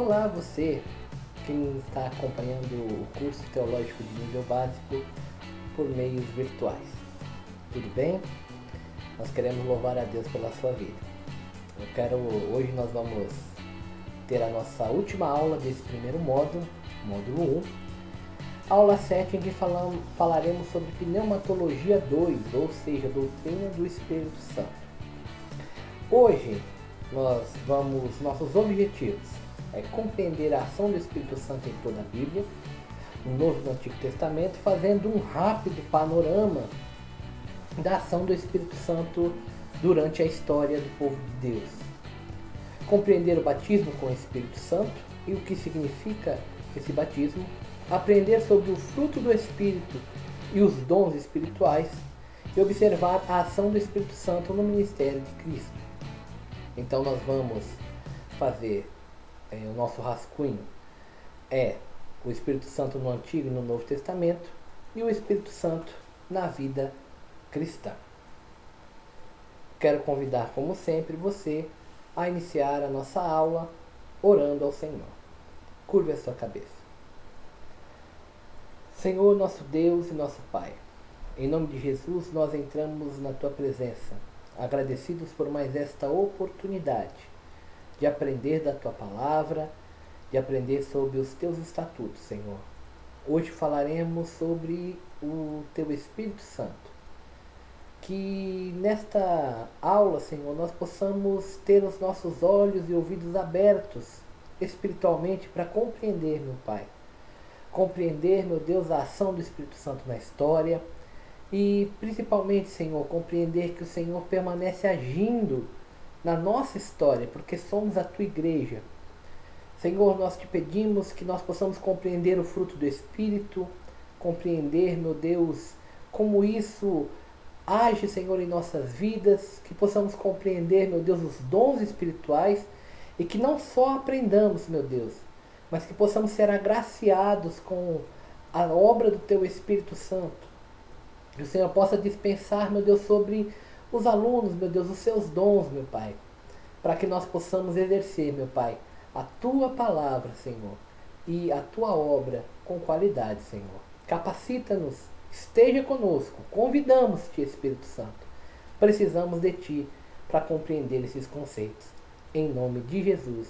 Olá você, quem está acompanhando o curso teológico de nível básico por meios virtuais. Tudo bem? Nós queremos louvar a Deus pela sua vida. Hoje nós vamos ter a nossa última aula desse primeiro módulo 1, aula 7, em que falaremos sobre pneumatologia 2, ou seja, doutrina do Espírito Santo. Hoje nossos objetivos é compreender a ação do Espírito Santo em toda a Bíblia, no Novo e no Antigo Testamento, fazendo um rápido panorama da ação do Espírito Santo durante a história do povo de Deus. Compreender o batismo com o Espírito Santo e o que significa esse batismo, aprender sobre o fruto do Espírito e os dons espirituais e observar a ação do Espírito Santo no ministério de Cristo. Então nós vamos fazer o nosso rascunho o Espírito Santo no Antigo e no Novo Testamento e o Espírito Santo na vida cristã. Quero convidar, como sempre, você a iniciar a nossa aula orando ao Senhor. Curve a sua cabeça. Senhor, nosso Deus e nosso Pai, em nome de Jesus nós entramos na Tua presença, agradecidos por mais esta oportunidade de aprender da Tua Palavra, de aprender sobre os Teus estatutos, Senhor. Hoje falaremos sobre o Teu Espírito Santo. Que nesta aula, Senhor, nós possamos ter os nossos olhos e ouvidos abertos espiritualmente para compreender, meu Pai. Compreender, meu Deus, a ação do Espírito Santo na história e, principalmente, Senhor, compreender que o Senhor permanece agindo na nossa história, porque somos a Tua igreja. Senhor, nós te pedimos que nós possamos compreender o fruto do Espírito, compreender, meu Deus, como isso age, Senhor, em nossas vidas, que possamos compreender, meu Deus, os dons espirituais e que não só aprendamos, meu Deus, mas que possamos ser agraciados com a obra do Teu Espírito Santo. Que o Senhor possa dispensar, meu Deus, sobre os alunos, meu Deus, os Seus dons, meu Pai, para que nós possamos exercer, meu Pai, a Tua palavra, Senhor, e a Tua obra com qualidade, Senhor. Capacita-nos, esteja conosco, convidamos-te, Espírito Santo. Precisamos de Ti para compreender esses conceitos. Em nome de Jesus.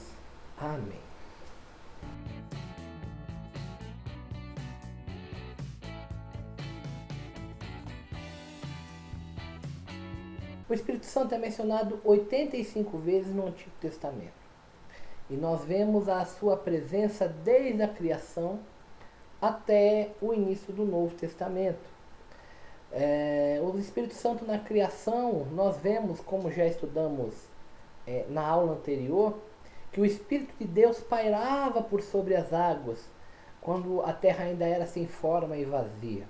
Amém. O Espírito Santo é mencionado 85 vezes no Antigo Testamento. E nós vemos a sua presença desde a criação até o início do Novo Testamento. O Espírito Santo na criação, nós vemos, como já estudamos na aula anterior, que o Espírito de Deus pairava por sobre as águas, quando a terra ainda era sem forma e vazia.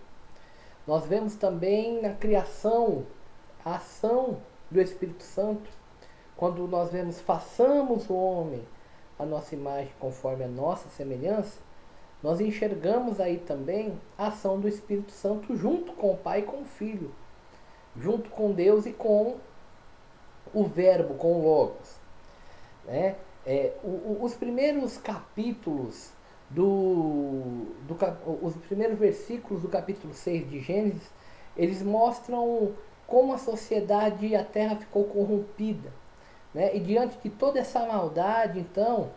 Nós vemos também na criação a ação do Espírito Santo, quando nós vemos façamos o homem a nossa imagem conforme a nossa semelhança, nós enxergamos aí também a ação do Espírito Santo junto com o Pai e com o Filho, junto com Deus e com o Verbo, com o Logos. Né? Os primeiros capítulos os primeiros versículos do capítulo 6 de Gênesis, eles mostram como a sociedade e a terra ficou corrompida. Né? E diante de toda essa maldade, então,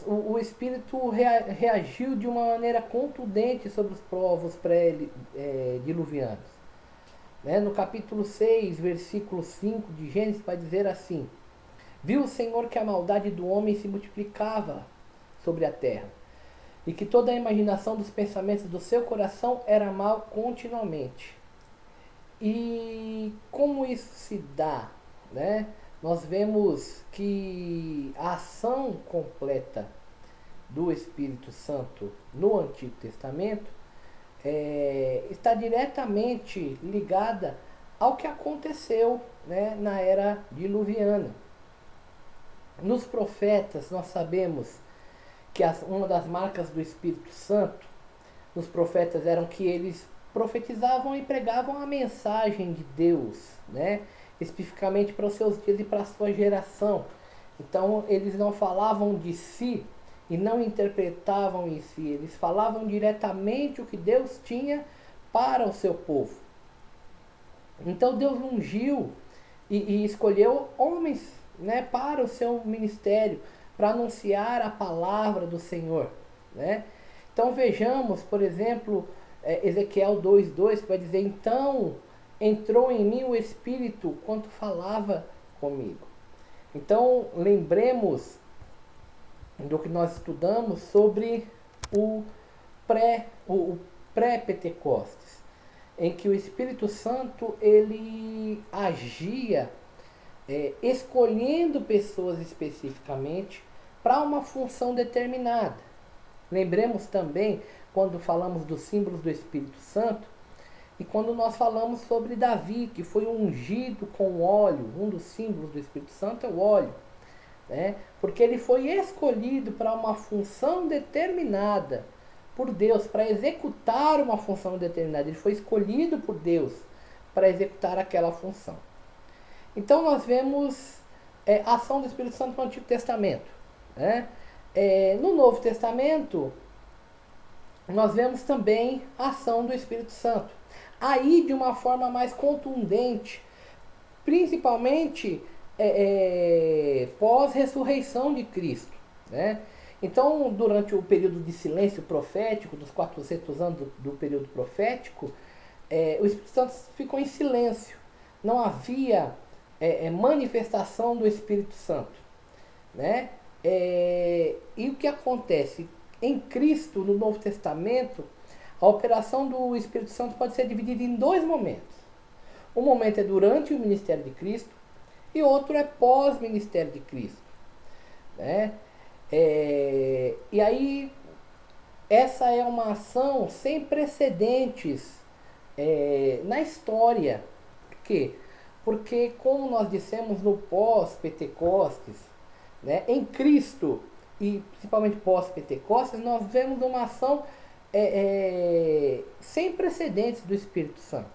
o Espírito reagiu de uma maneira contundente sobre os povos pré-diluvianos. Né? No capítulo 6, versículo 5 de Gênesis, vai dizer assim: Viu o Senhor que a maldade do homem se multiplicava sobre a terra, e que toda a imaginação dos pensamentos do seu coração era mal continuamente. E como isso se dá? Né? Nós vemos que a ação completa do Espírito Santo no Antigo Testamento está diretamente ligada ao que aconteceu, né, na era diluviana. Nos profetas, nós sabemos que uma das marcas do Espírito Santo nos profetas eram que eles profetizavam e pregavam a mensagem de Deus, né? Especificamente para os seus dias e para a sua geração. Então eles não falavam de si, e não interpretavam em si, eles falavam diretamente o que Deus tinha para o seu povo. Então Deus ungiu e escolheu homens, né, para o seu ministério, para anunciar a palavra do Senhor, né? Então vejamos, por exemplo, Ezequiel 2:2, que vai dizer: então entrou em mim o Espírito quando falava comigo. Então lembremos do que nós estudamos sobre o pré-Pentecostes, em que o Espírito Santo ele agia escolhendo pessoas especificamente para uma função determinada. Lembremos também quando falamos dos símbolos do Espírito Santo e quando nós falamos sobre Davi, que foi ungido com óleo. Um dos símbolos do Espírito Santo é o óleo, né? Porque ele foi escolhido para uma função determinada por Deus, para executar uma função determinada. Ele foi escolhido por Deus para executar aquela função. Então nós vemos a ação do Espírito Santo no Antigo Testamento, né? No Novo Testamento, nós vemos também a ação do Espírito Santo. Aí de uma forma mais contundente, principalmente pós-ressurreição de Cristo, né? Então, durante o período de silêncio profético, dos 400 anos do período profético, o Espírito Santo ficou em silêncio. Não havia manifestação do Espírito Santo, né? E o que acontece? Em Cristo, no Novo Testamento, a operação do Espírito Santo pode ser dividida em dois momentos. Um momento é durante o ministério de Cristo e outro é pós-ministério de Cristo, né? E aí, essa é uma ação sem precedentes na história. Por quê? Porque, como nós dissemos no pós-Pentecostes, né, em Cristo e principalmente pós-Pentecostes, nós vemos uma ação sem precedentes do Espírito Santo.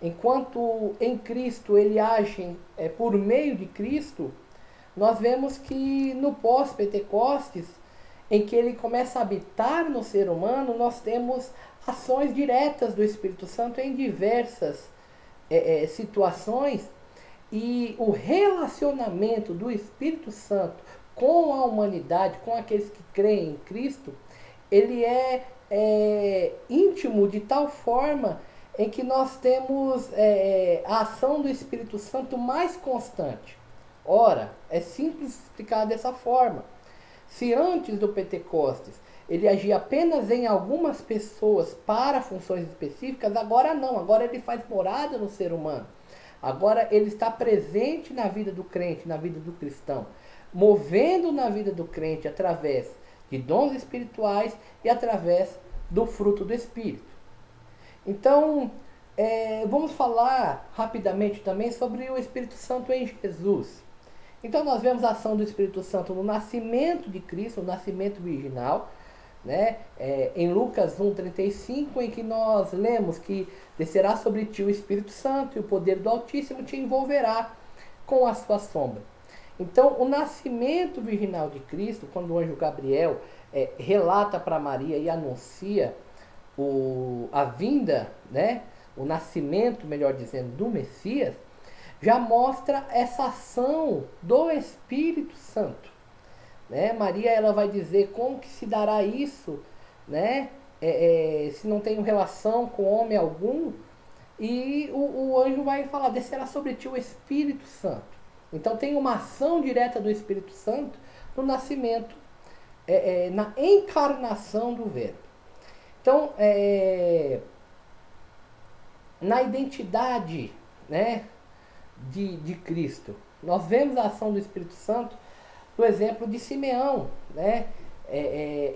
Enquanto em Cristo ele age por meio de Cristo, nós vemos que no pós-Pentecostes, em que ele começa a habitar no ser humano, nós temos ações diretas do Espírito Santo em diversas situações, e o relacionamento do Espírito Santo com a humanidade, com aqueles que creem em Cristo, ele é íntimo de tal forma em que nós temos a ação do Espírito Santo mais constante. Ora, é simples explicar dessa forma. Se antes do Pentecostes ele agia apenas em algumas pessoas para funções específicas, agora não, agora ele faz morada no ser humano. Agora ele está presente na vida do crente, na vida do cristão, movendo na vida do crente através de dons espirituais e através do fruto do Espírito. Então, vamos falar rapidamente também sobre o Espírito Santo em Jesus. Então nós vemos a ação do Espírito Santo no nascimento de Cristo, no nascimento virginal, né? Em Lucas 1,35, em que nós lemos que descerá sobre ti o Espírito Santo e o poder do Altíssimo te envolverá com a sua sombra. Então o nascimento virginal de Cristo, quando o anjo Gabriel relata para Maria e anuncia a vinda, né? O nascimento, melhor dizendo, do Messias, já mostra essa ação do Espírito Santo, né? Maria, ela vai dizer como que se dará isso, né? Se não tenho relação com homem algum, e o anjo vai falar: descerá sobre ti o Espírito Santo. Então tem uma ação direta do Espírito Santo no nascimento, na encarnação do Verbo. Então, na identidade, né, de Cristo, nós vemos a ação do Espírito Santo no exemplo de Simeão, né,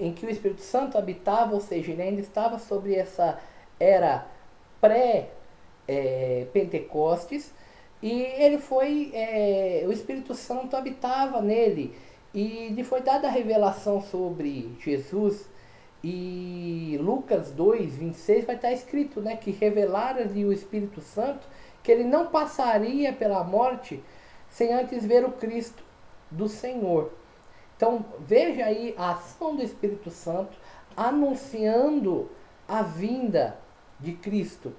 em que o Espírito Santo habitava, ou seja, ele ainda estava sobre essa era pré-Pentecostes, e ele foi, o Espírito Santo habitava nele, e lhe foi dada a revelação sobre Jesus. E Lucas 2:26 vai estar escrito, né, que revelara-lhe o Espírito Santo que ele não passaria pela morte sem antes ver o Cristo do Senhor. Então veja aí a ação do Espírito Santo anunciando a vinda de Cristo,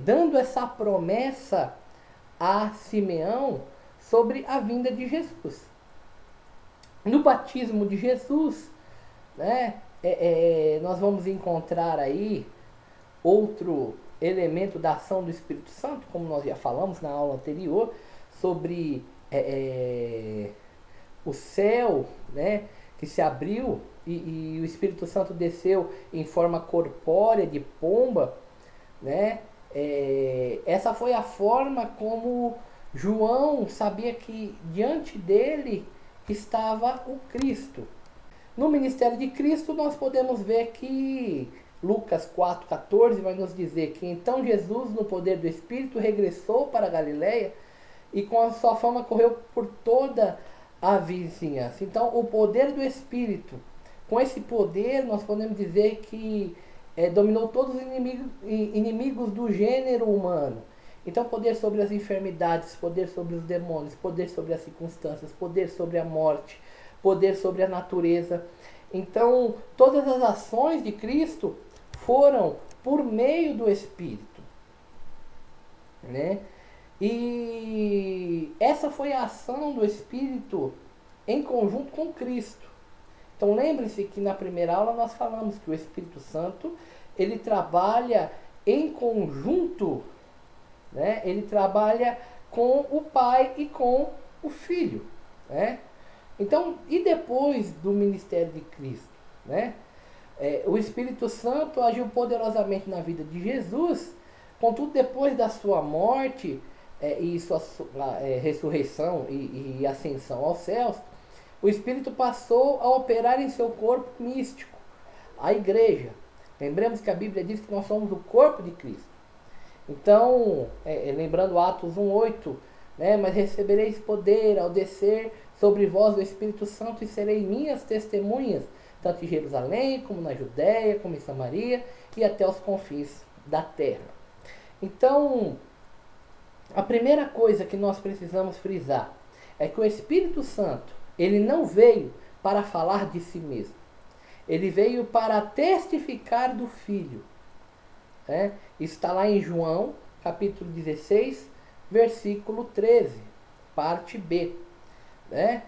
dando essa promessa a Simeão sobre a vinda de Jesus. No batismo de Jesus, né, nós vamos encontrar aí outro elemento da ação do Espírito Santo, como nós já falamos na aula anterior, sobre o céu, né, que se abriu e o Espírito Santo desceu em forma corpórea de pomba, né? Essa foi a forma como João sabia que diante dele estava o Cristo. No ministério de Cristo nós podemos ver que Lucas 4,14 vai nos dizer que então Jesus, no poder do Espírito, regressou para a Galiléia e com a sua fama correu por toda a vizinhança. Então, o poder do Espírito, com esse poder, nós podemos dizer que dominou todos os inimigos do gênero humano. Então, poder sobre as enfermidades, poder sobre os demônios, poder sobre as circunstâncias, poder sobre a morte, poder sobre a natureza. Então, todas as ações de Cristo foram por meio do Espírito, né? E essa foi a ação do Espírito em conjunto com Cristo. Então lembre-se que na primeira aula nós falamos que o Espírito Santo ele trabalha em conjunto, né? Ele trabalha com o Pai e com o Filho, né? Então, e depois do ministério de Cristo, né? O Espírito Santo agiu poderosamente na vida de Jesus, contudo depois da sua morte e sua ressurreição e ascensão aos céus, o Espírito passou a operar em seu corpo místico, a igreja. Lembremos que a Bíblia diz que nós somos o corpo de Cristo. Então, lembrando Atos 1,8, né, mas recebereis poder ao descer sobre vós o Espírito Santo e sereis minhas testemunhas, tanto em Jerusalém, como na Judéia, como em Samaria e até os confins da terra. Então, a primeira coisa que nós precisamos frisar é que o Espírito Santo, ele não veio para falar de si mesmo. Ele veio para testificar do Filho. Né? Está lá em João, capítulo 16, versículo 13, parte B. Né?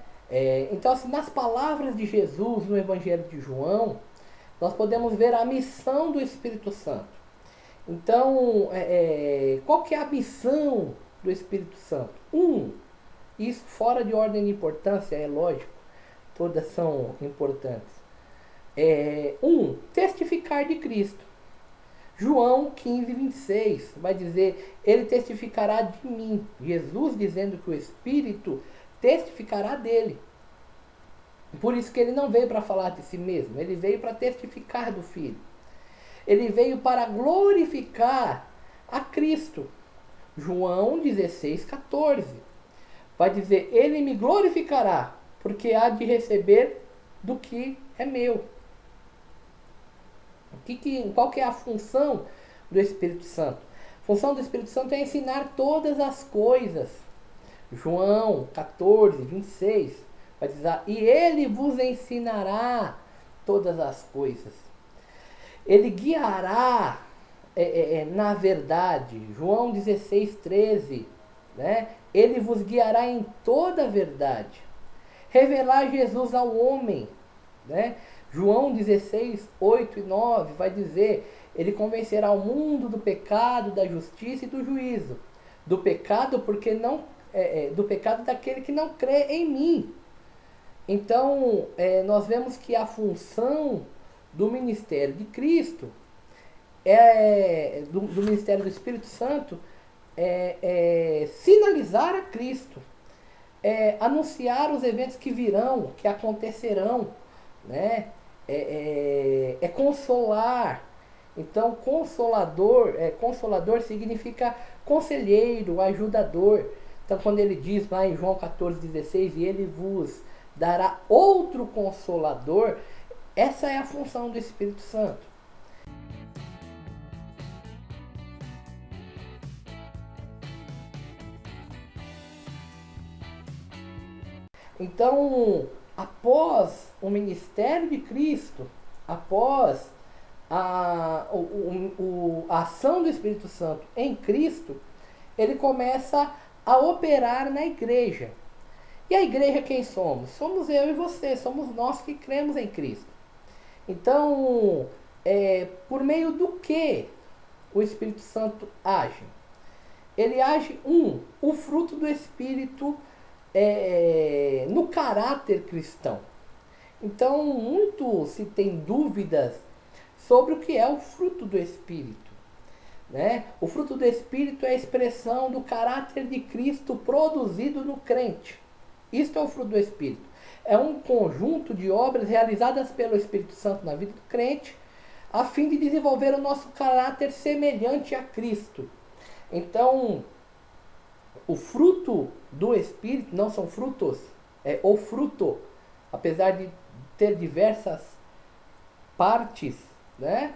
Então, assim, nas palavras de Jesus no Evangelho de João, nós podemos ver a missão do Espírito Santo. Então, qual que é a missão do Espírito Santo? Isso fora de ordem de importância, é lógico, todas são importantes. Testificar de Cristo. João 15, 26 vai dizer, ele testificará de mim. Jesus dizendo que o Espírito testificará dele. Por isso que ele não veio para falar de si mesmo, ele veio para testificar do Filho. Ele veio para glorificar a Cristo. João 16, 14. Vai dizer, ele me glorificará, porque há de receber do que é meu. Qual que é a função do Espírito Santo? A função do Espírito Santo é ensinar todas as coisas. João 14, 26. Vai dizer, e ele vos ensinará todas as coisas. Ele guiará na verdade. João 16, 13. Né? Ele vos guiará em toda a verdade. Revelar Jesus ao homem. Né? João 16, 8 e 9 vai dizer, ele convencerá o mundo do pecado, da justiça e do juízo. Do pecado porque não do pecado daquele que não crê em mim. Então, nós vemos que a função do ministério de Cristo, do ministério do Espírito Santo, é sinalizar a Cristo, anunciar os eventos que virão, que acontecerão, né? É consolar. Então, consolador significa conselheiro, ajudador. Então, quando ele diz lá em João 14,16, e ele vos dará outro consolador, essa é a função do Espírito Santo. Então, após o ministério de Cristo, após a ação do Espírito Santo em Cristo, ele começa a operar na igreja. E a igreja quem somos? Somos eu e você, somos nós que cremos em Cristo. Então, por meio do que o Espírito Santo age? Ele age, o fruto do Espírito no caráter cristão. Então, muito se tem dúvidas sobre o que é o fruto do Espírito. Né? O fruto do Espírito é a expressão do caráter de Cristo produzido no crente. Isto é o fruto do Espírito. É um conjunto de obras realizadas pelo Espírito Santo na vida do crente, a fim de desenvolver o nosso caráter semelhante a Cristo. Então, o fruto do Espírito, não são frutos, é o fruto, apesar de ter diversas partes, né?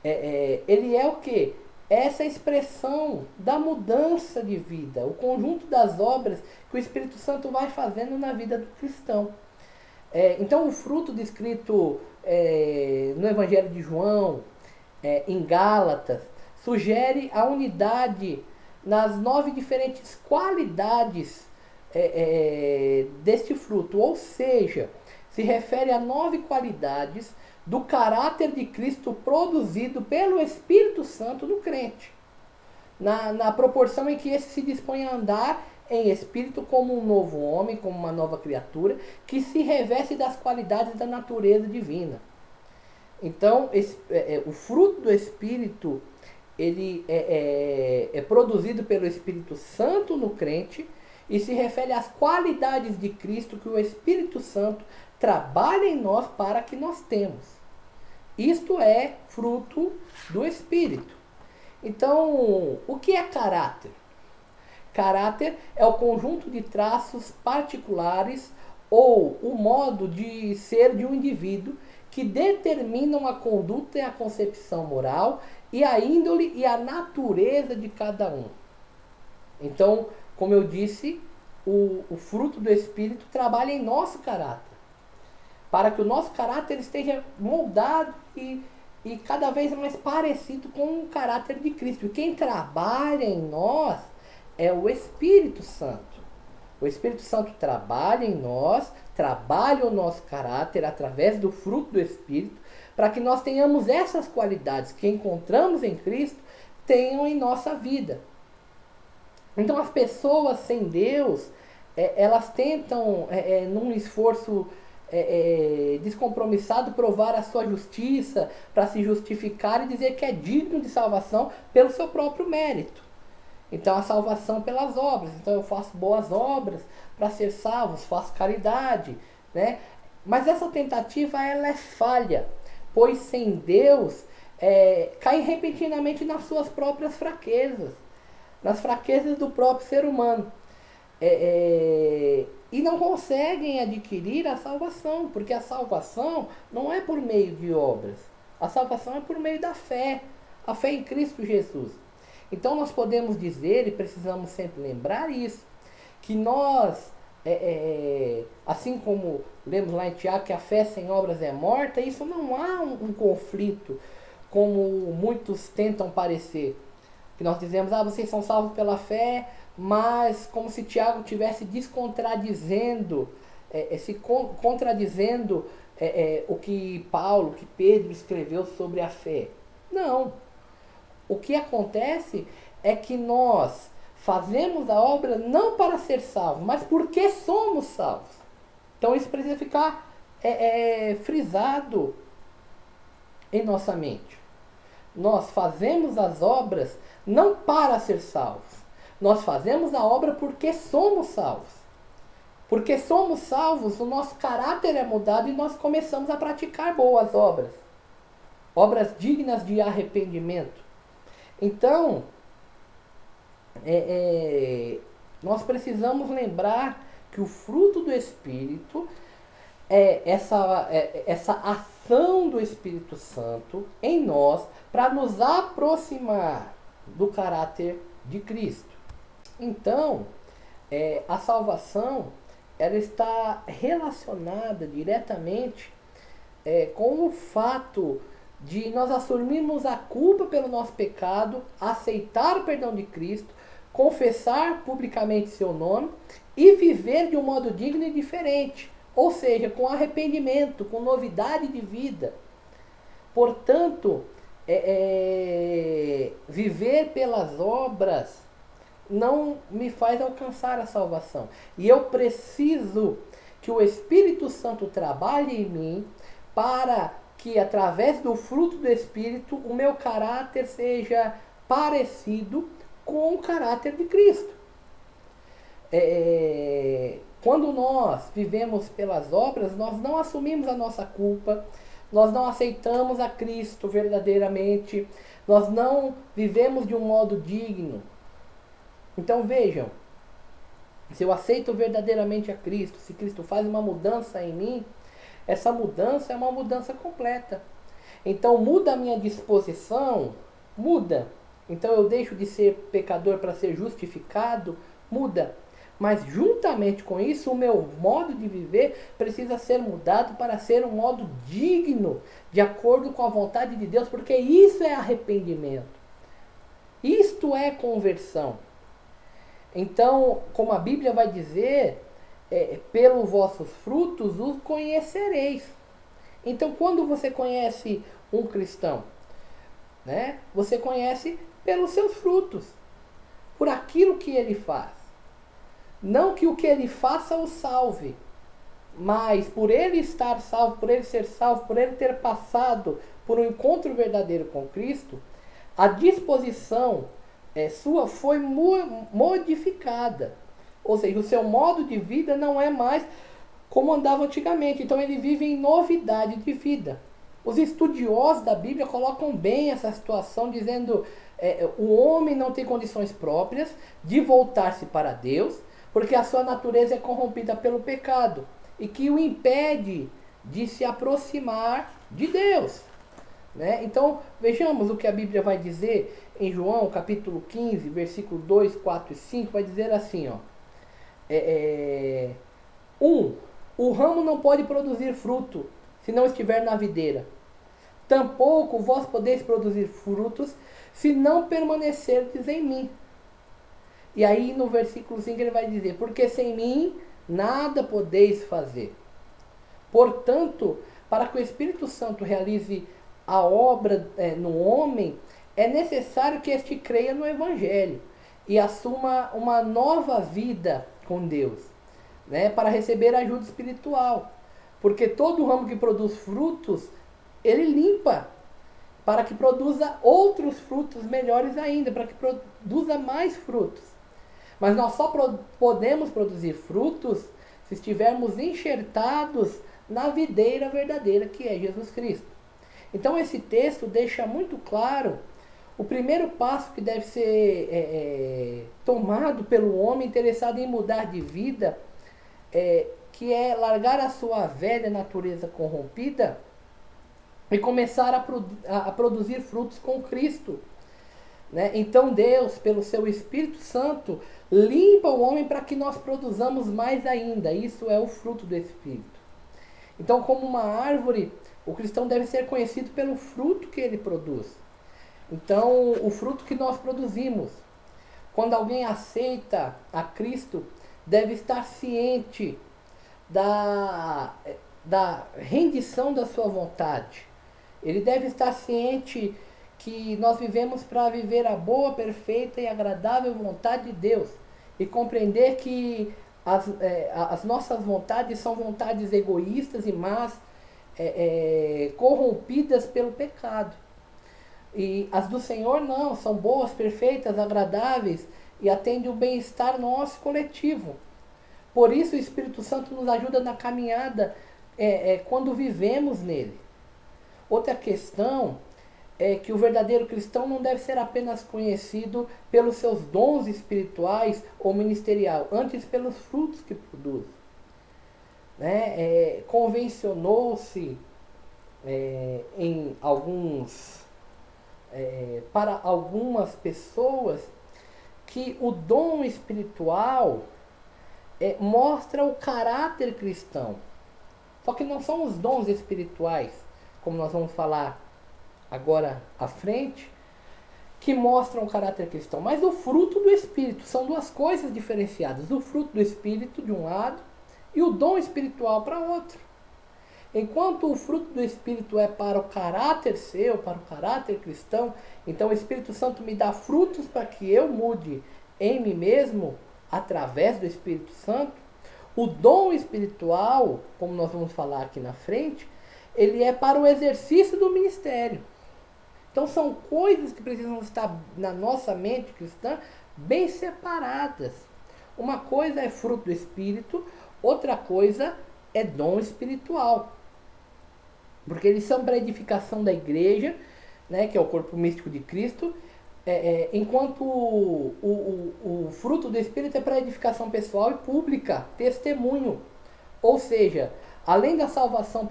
Ele é o que? Essa expressão da mudança de vida, o conjunto das obras que o Espírito Santo vai fazendo na vida do cristão. Então, o fruto descrito no Evangelho de João, em Gálatas, sugere a unidade nas 9 diferentes qualidades deste fruto, ou seja, se refere a 9 qualidades do caráter de Cristo produzido pelo Espírito Santo no crente, na proporção em que esse se dispõe a andar em espírito como um novo homem, como uma nova criatura, que se reveste das qualidades da natureza divina. Então, o fruto do Espírito, ele é produzido pelo Espírito Santo no crente e se refere às qualidades de Cristo que o Espírito Santo trabalha em nós para que nós temos. Isto é fruto do Espírito. Então, o que é caráter? Caráter é o conjunto de traços particulares ou o modo de ser de um indivíduo que determinam a conduta e a concepção moral e a índole e a natureza de cada um. Então, como eu disse, o fruto do Espírito trabalha em nosso caráter, para que o nosso caráter esteja moldado e cada vez mais parecido com o caráter de Cristo. E quem trabalha em nós é o Espírito Santo. O Espírito Santo trabalha em nós, trabalha o nosso caráter através do fruto do Espírito, para que nós tenhamos essas qualidades que encontramos em Cristo, tenham em nossa vida. Então as pessoas sem Deus, elas tentam, num esforço descompromissado, provar a sua justiça, para se justificar e dizer que é digno de salvação pelo seu próprio mérito. Então a salvação pelas obras. Então eu faço boas obras para ser salvo, faço caridade, né? Mas essa tentativa ela é falha, pois sem Deus cai repentinamente nas suas próprias fraquezas, nas fraquezas do próprio ser humano. E não conseguem adquirir a salvação, porque a salvação não é por meio de obras. A salvação é por meio da fé, a fé em Cristo Jesus. Então nós podemos dizer, e precisamos sempre lembrar isso, que nós, assim como lemos lá em Tiago que a fé sem obras é morta, isso não há um conflito, como muitos tentam parecer. Que nós dizemos, vocês são salvos pela fé, mas como se Tiago estivesse contradizendo o que Paulo, que Pedro escreveu sobre a fé. Não. O que acontece é que nós fazemos a obra não para ser salvos, mas porque somos salvos. Então isso precisa ficar frisado em nossa mente. Nós fazemos as obras não para ser salvos. Nós fazemos a obra porque somos salvos. Porque somos salvos, o nosso caráter é mudado e nós começamos a praticar boas obras. Obras dignas de arrependimento. Então, nós precisamos lembrar que o fruto do Espírito é essa ação do Espírito Santo em nós para nos aproximar do caráter de Cristo. Então, a salvação ela está relacionada diretamente com o fato de nós assumirmos a culpa pelo nosso pecado, aceitar o perdão de Cristo, confessar publicamente seu nome e viver de um modo digno e diferente, ou seja, com arrependimento, com novidade de vida. Portanto, viver pelas obras não me faz alcançar a salvação. E eu preciso que o Espírito Santo trabalhe em mim para que, através do fruto do Espírito, o meu caráter seja parecido com o caráter de Cristo. Quando nós vivemos pelas obras, nós não assumimos a nossa culpa, nós não aceitamos a Cristo verdadeiramente, nós não vivemos de um modo digno. Então vejam, se eu aceito verdadeiramente a Cristo, se Cristo faz uma mudança em mim, essa mudança é uma mudança completa. Então muda a minha disposição, muda. Então eu deixo de ser pecador para ser justificado, muda. Mas juntamente com isso, o meu modo de viver precisa ser mudado para ser um modo digno, de acordo com a vontade de Deus, porque isso é arrependimento. Isto é conversão. Então, como a Bíblia vai dizer, pelos vossos frutos os conhecereis. Então, quando você conhece um cristão, né, você conhece pelos seus frutos, por aquilo que ele faz. Não que o que ele faça o salve, mas por ele estar salvo, por ele ser salvo, por ele ter passado por um encontro verdadeiro com Cristo, a disposição sua foi modificada. Ou seja, o seu modo de vida não é mais como andava antigamente. Então ele vive em novidade de vida. Os estudiosos da Bíblia colocam bem essa situação, dizendo o homem não tem condições próprias de voltar-se para Deus, porque a sua natureza é corrompida pelo pecado e que o impede de se aproximar de Deus. Né? Então, vejamos o que a Bíblia vai dizer em João, capítulo 15, versículo 2, 4 e 5, vai dizer assim, ó. O ramo não pode produzir fruto se não estiver na videira. Tampouco vós podeis produzir frutos se não permanecerdes em mim. E aí no versículo 5 ele vai dizer, porque sem mim nada podeis fazer. Portanto, para que o Espírito Santo realize a obra no homem, é necessário que este creia no Evangelho e assuma uma nova vida com Deus, né, para receber ajuda espiritual. Porque todo ramo que produz frutos, ele limpa, para que produza outros frutos melhores ainda, para que produza mais frutos. Mas nós só podemos produzir frutos se estivermos enxertados na videira verdadeira, que é Jesus Cristo. Então esse texto deixa muito claro o primeiro passo que deve ser tomado pelo homem interessado em mudar de vida, que é largar a sua velha natureza corrompida e começar a produzir frutos com Cristo. Né? Então Deus, pelo seu Espírito Santo, limpa o homem para que nós produzamos mais ainda. Isso é o fruto do Espírito. Então, como uma árvore, o cristão deve ser conhecido pelo fruto que ele produz. Então, o fruto que nós produzimos. Quando alguém aceita a Cristo, deve estar ciente da rendição da sua vontade. Ele deve estar ciente que nós vivemos para viver a boa, perfeita e agradável vontade de Deus. E compreender que as nossas vontades são vontades egoístas e más, corrompidas pelo pecado. E as do Senhor não, são boas, perfeitas, agradáveis e atendem o bem-estar nosso coletivo. Por isso o Espírito Santo nos ajuda na caminhada quando vivemos nele. Outra questão é que o verdadeiro cristão não deve ser apenas conhecido pelos seus dons espirituais ou ministerial, antes pelos frutos que produz. Né? Convencionou-se para algumas pessoas que o dom espiritual mostra o caráter cristão. Só que não são os dons espirituais, como nós vamos falar agora à frente, que mostram o caráter cristão, mas o fruto do Espírito. São duas coisas diferenciadas. O fruto do Espírito de um lado e o dom espiritual para outro. Enquanto o fruto do Espírito é para o caráter seu, para o caráter cristão, então o Espírito Santo me dá frutos para que eu mude em mim mesmo, através do Espírito Santo. O dom espiritual, como nós vamos falar aqui na frente, ele é para o exercício do ministério. Então são coisas que precisam estar na nossa mente cristã bem separadas. Uma coisa é fruto do Espírito, outra coisa é dom espiritual. Porque eles são para a edificação da igreja, né, que é o corpo místico de Cristo, enquanto o fruto do Espírito é para a edificação pessoal e pública, testemunho. Ou seja, além da salvação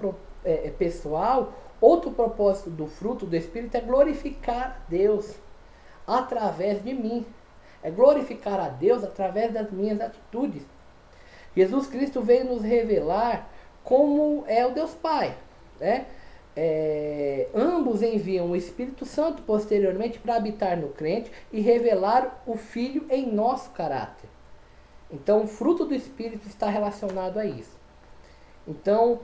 pessoal, outro propósito do fruto do Espírito é glorificar a Deus através de mim. É glorificar a Deus através das minhas atitudes. Jesus Cristo veio nos revelar como é o Deus Pai, né? Ambos enviam o Espírito Santo posteriormente para habitar no crente e revelar o Filho em nosso caráter. Então, o fruto do Espírito está relacionado a isso. Então,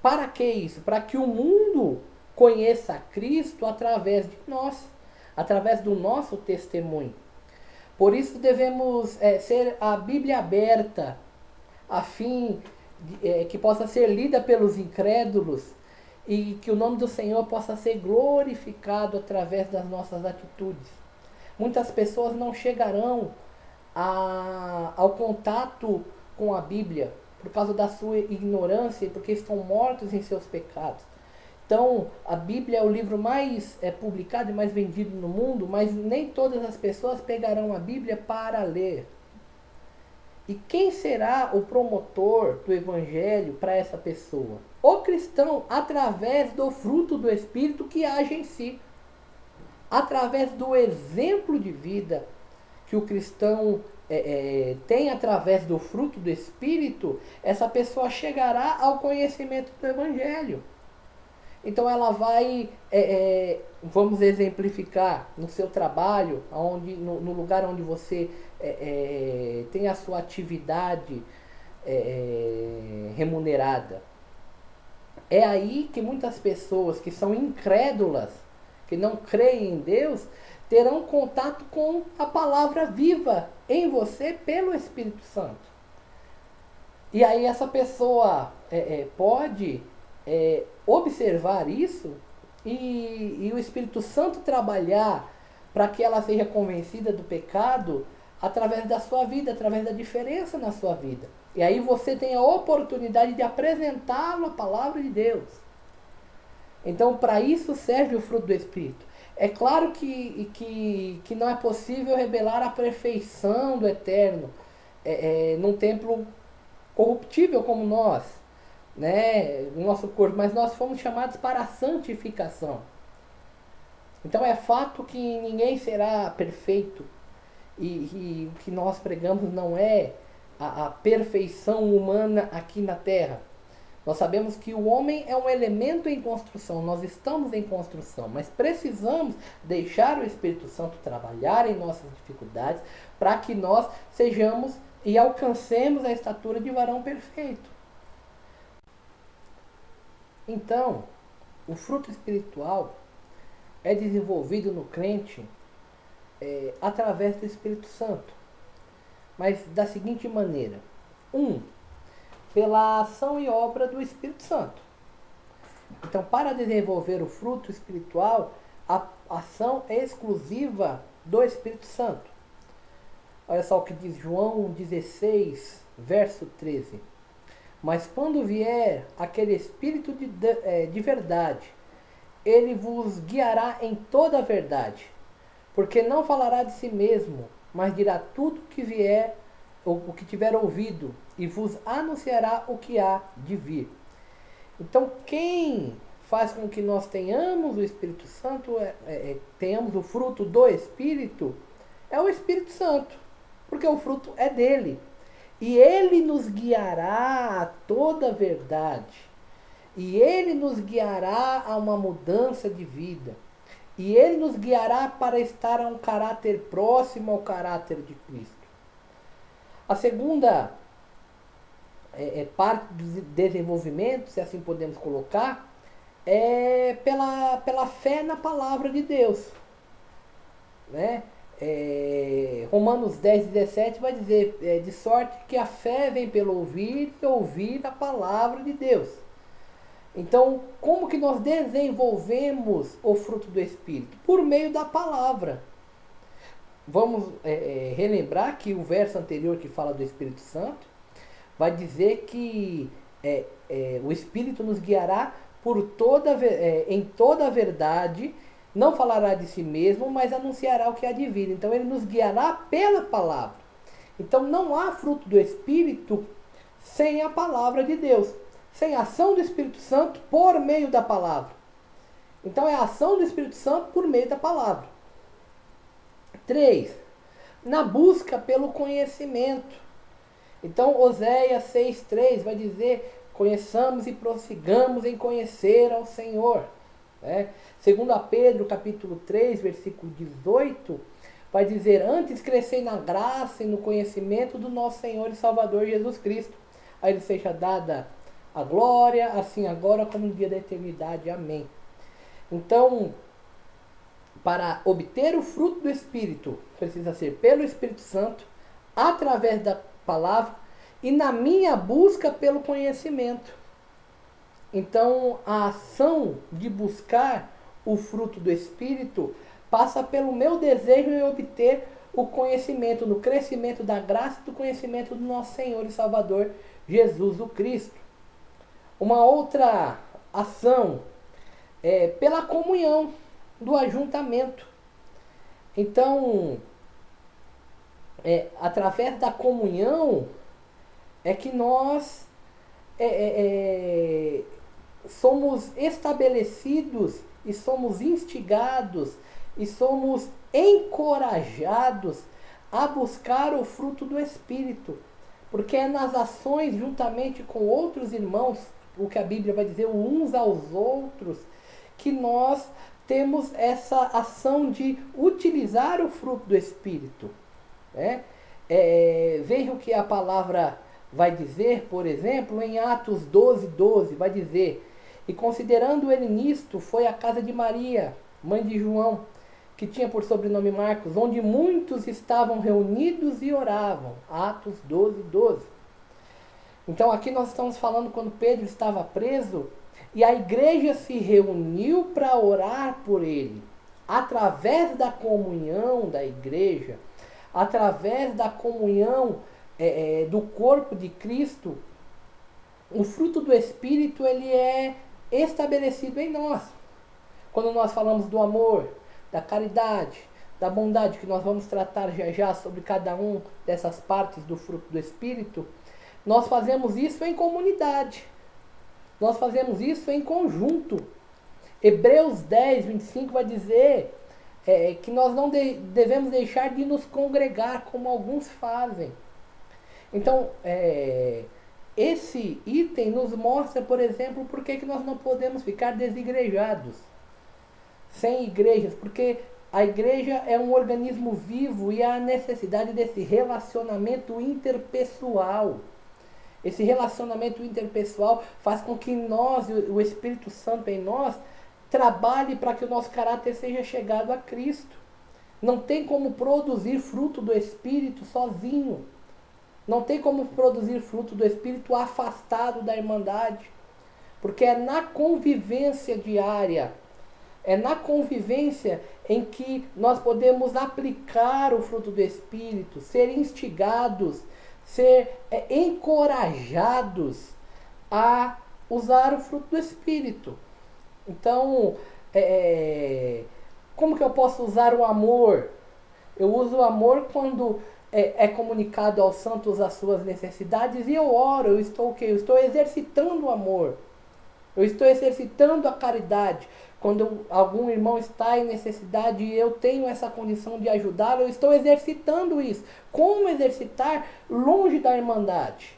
para que isso? Para que o mundo conheça a Cristo através de nós, através do nosso testemunho. Por isso devemos ser a Bíblia aberta, a fim que possa ser lida pelos incrédulos e que o nome do Senhor possa ser glorificado através das nossas atitudes. Muitas pessoas não chegarão ao contato com a Bíblia por causa da sua ignorância e porque estão mortos em seus pecados. Então, a Bíblia é o livro mais publicado e mais vendido no mundo, mas nem todas as pessoas pegarão a Bíblia para ler. E quem será o promotor do Evangelho para essa pessoa? O cristão, através do fruto do Espírito que age em si. Através do exemplo de vida que o cristão tem através do fruto do Espírito, essa pessoa chegará ao conhecimento do Evangelho. Então ela vai, vamos exemplificar, no seu trabalho, no lugar onde você tem a sua atividade remunerada. É aí que muitas pessoas que são incrédulas, que não creem em Deus, terão contato com a palavra viva em você pelo Espírito Santo. E aí essa pessoa pode observar isso e o Espírito Santo trabalhar para que ela seja convencida do pecado através da sua vida, através da diferença na sua vida. E aí você tem a oportunidade de apresentá-lo a palavra de Deus. Então, para isso serve o fruto do Espírito. É claro que não é possível revelar a perfeição do Eterno num templo corruptível como nós, né, no nosso corpo, mas nós fomos chamados para a santificação. Então é fato que ninguém será perfeito e o que nós pregamos não é a perfeição humana aqui na terra. Nós sabemos que o homem é um elemento em construção, nós estamos em construção, mas precisamos deixar o Espírito Santo trabalhar em nossas dificuldades para que nós sejamos e alcancemos a estatura de varão perfeito. Então, o fruto espiritual é desenvolvido no crente através do Espírito Santo, mas da seguinte maneira: pela ação e obra do Espírito Santo. Então, para desenvolver o fruto espiritual, a ação é exclusiva do Espírito Santo. Olha só o que diz João 16, verso 13. Mas quando vier aquele Espírito de verdade, ele vos guiará em toda a verdade, porque não falará de si mesmo, mas dirá tudo que vier, ou o que tiver ouvido, e vos anunciará o que há de vir. Então, quem faz com que nós tenhamos o Espírito Santo, tenhamos o fruto do Espírito, é o Espírito Santo. porque o fruto é dele. E ele nos guiará a toda a verdade. E ele nos guiará a uma mudança de vida. E ele nos guiará para estar a um caráter próximo ao caráter de Cristo. A segunda parte do desenvolvimento, se assim podemos colocar, é pela fé na palavra de Deus. Né? Romanos 10:17 vai dizer, de sorte que a fé vem pelo ouvir e ouvir a palavra de Deus. Então, como que nós desenvolvemos o fruto do Espírito? Por meio da palavra. Vamos relembrar que o verso anterior que fala do Espírito Santo vai dizer que o Espírito nos guiará em toda a verdade, não falará de si mesmo, mas anunciará o que há de vir. Então ele nos guiará pela palavra. Então não há fruto do Espírito sem a palavra de Deus, sem a ação do Espírito Santo por meio da palavra. Então é a ação do Espírito Santo por meio da palavra. 3. Na busca pelo conhecimento. Então Oséias 6:3 vai dizer, conheçamos e prossigamos em conhecer ao Senhor. Né? Segundo a Pedro, capítulo 3, versículo 18, vai dizer, antes crescei na graça e no conhecimento do nosso Senhor e Salvador Jesus Cristo. A ele seja dada a glória, assim agora como no dia da eternidade. Amém. Então, para obter o fruto do Espírito, precisa ser pelo Espírito Santo, através da palavra e na minha busca pelo conhecimento. Então, a ação de buscar o fruto do Espírito passa pelo meu desejo em obter o conhecimento, no crescimento da graça e do conhecimento do nosso Senhor e Salvador Jesus o Cristo. Uma outra ação é pela comunhão, do ajuntamento. Então, através da comunhão é que nós somos estabelecidos e somos instigados e somos encorajados a buscar o fruto do Espírito. Porque é nas ações, juntamente com outros irmãos, o que a Bíblia vai dizer, uns aos outros, que nós temos essa ação de utilizar o fruto do Espírito. Né? Veja o que a palavra vai dizer, por exemplo, em Atos 12:12, vai dizer, e considerando ele nisto, foi à casa de Maria, mãe de João, que tinha por sobrenome Marcos, onde muitos estavam reunidos e oravam. Atos 12:12. Então aqui nós estamos falando quando Pedro estava preso, e a igreja se reuniu para orar por ele. Através da comunhão da igreja, através da comunhão do corpo de Cristo, o fruto do Espírito ele é estabelecido em nós. Quando nós falamos do amor, da caridade, da bondade, que nós vamos tratar já já sobre cada um dessas partes do fruto do Espírito, nós fazemos isso em comunidade. Nós fazemos isso em conjunto. Hebreus 10:25 vai dizer que nós não devemos deixar de nos congregar, como alguns fazem. Então, esse item nos mostra, por exemplo, por que nós não podemos ficar desigrejados, sem igrejas, porque a igreja é um organismo vivo e há a necessidade desse relacionamento interpessoal. Esse relacionamento interpessoal faz com que nós, o Espírito Santo em nós, trabalhe para que o nosso caráter seja chegado a Cristo. Não tem como produzir fruto do Espírito sozinho. Não tem como produzir fruto do Espírito afastado da irmandade. Porque é na convivência diária, é na convivência em que nós podemos aplicar o fruto do Espírito, ser instigados, ser encorajados a usar o fruto do Espírito. Então, como que eu posso usar o amor? Eu uso o amor quando é comunicado aos santos as suas necessidades e eu oro, eu estou o quê? Eu estou exercitando o amor. Eu estou exercitando a caridade. Quando algum irmão está em necessidade e eu tenho essa condição de ajudá-lo, eu estou exercitando isso. Como exercitar longe da irmandade?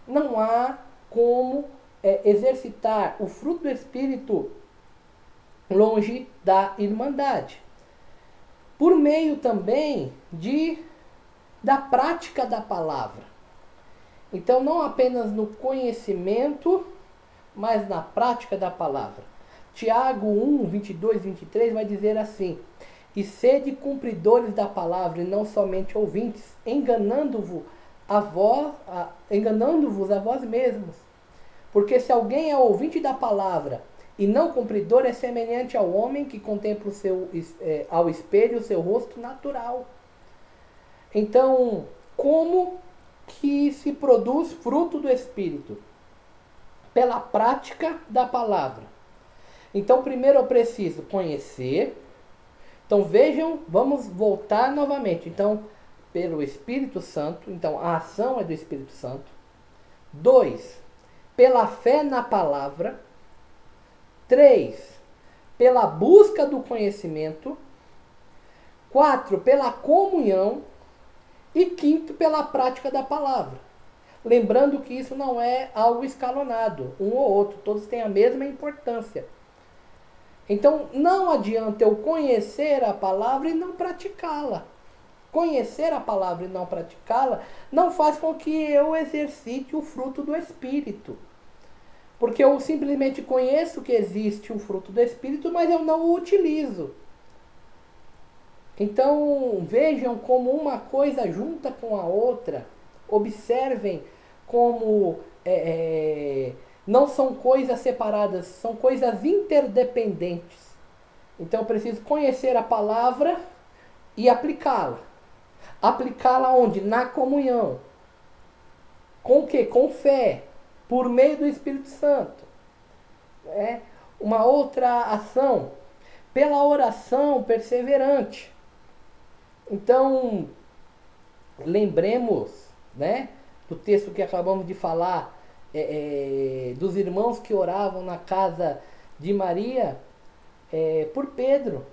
Não há como exercitar o fruto do Espírito longe da irmandade. Por meio também da prática da palavra. Então, não apenas no conhecimento, mas na prática da palavra. Tiago 1, 22, 23 vai dizer assim: e sede cumpridores da palavra e não somente ouvintes, enganando-vos a vós mesmos. Porque se alguém é ouvinte da palavra e não cumpridor, é semelhante ao homem que contempla ao espelho o seu rosto natural. Então, como que se produz fruto do Espírito? Pela prática da palavra. Então, primeiro eu preciso conhecer. Então, vejam, vamos voltar novamente. Então, pelo Espírito Santo. Então, a ação é do Espírito Santo. 2, pela fé na palavra. 3, pela busca do conhecimento. 4, pela comunhão. E 5, pela prática da palavra. Lembrando que isso não é algo escalonado, um ou outro, todos têm a mesma importância. Então, não adianta eu conhecer a palavra e não praticá-la. Conhecer a palavra e não praticá-la não faz com que eu exercite o fruto do Espírito. Porque eu simplesmente conheço que existe o fruto do Espírito, mas eu não o utilizo. Então, vejam como uma coisa junta com a outra. Observem como não são coisas separadas, são coisas interdependentes. Então, eu preciso conhecer a palavra e aplicá-la. Aplicá-la onde? Na comunhão. Com o quê? Com fé. Por meio do Espírito Santo. Uma outra ação. Pela oração perseverante. Então, lembremos, do texto que acabamos de falar, dos irmãos que oravam na casa de Maria por Pedro,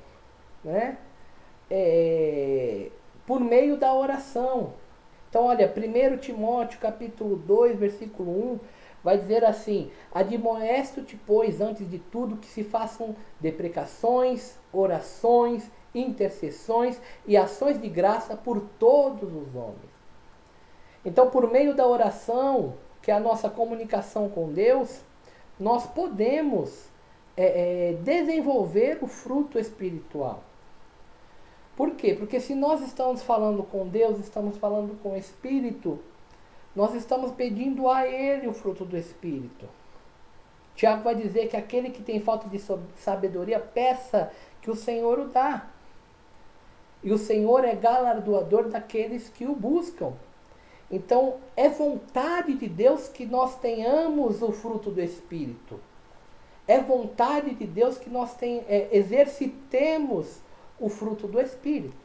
por meio da oração. Então, olha, 1 Timóteo capítulo 2, versículo 1, vai dizer assim: admoesto-te, pois, antes de tudo, que se façam deprecações, orações, intercessões e ações de graça por todos os homens. Então, por meio da oração, que é a nossa comunicação com Deus, nós podemos desenvolver o fruto espiritual. Por quê? Porque se nós estamos falando com Deus, estamos falando com o Espírito, nós estamos pedindo a Ele o fruto do Espírito. Tiago vai dizer que aquele que tem falta de sabedoria, peça que o Senhor o dá. E o Senhor é galardoador daqueles que o buscam. Então, é vontade de Deus que nós tenhamos o fruto do Espírito. É vontade de Deus que nós exercitemos o fruto do Espírito.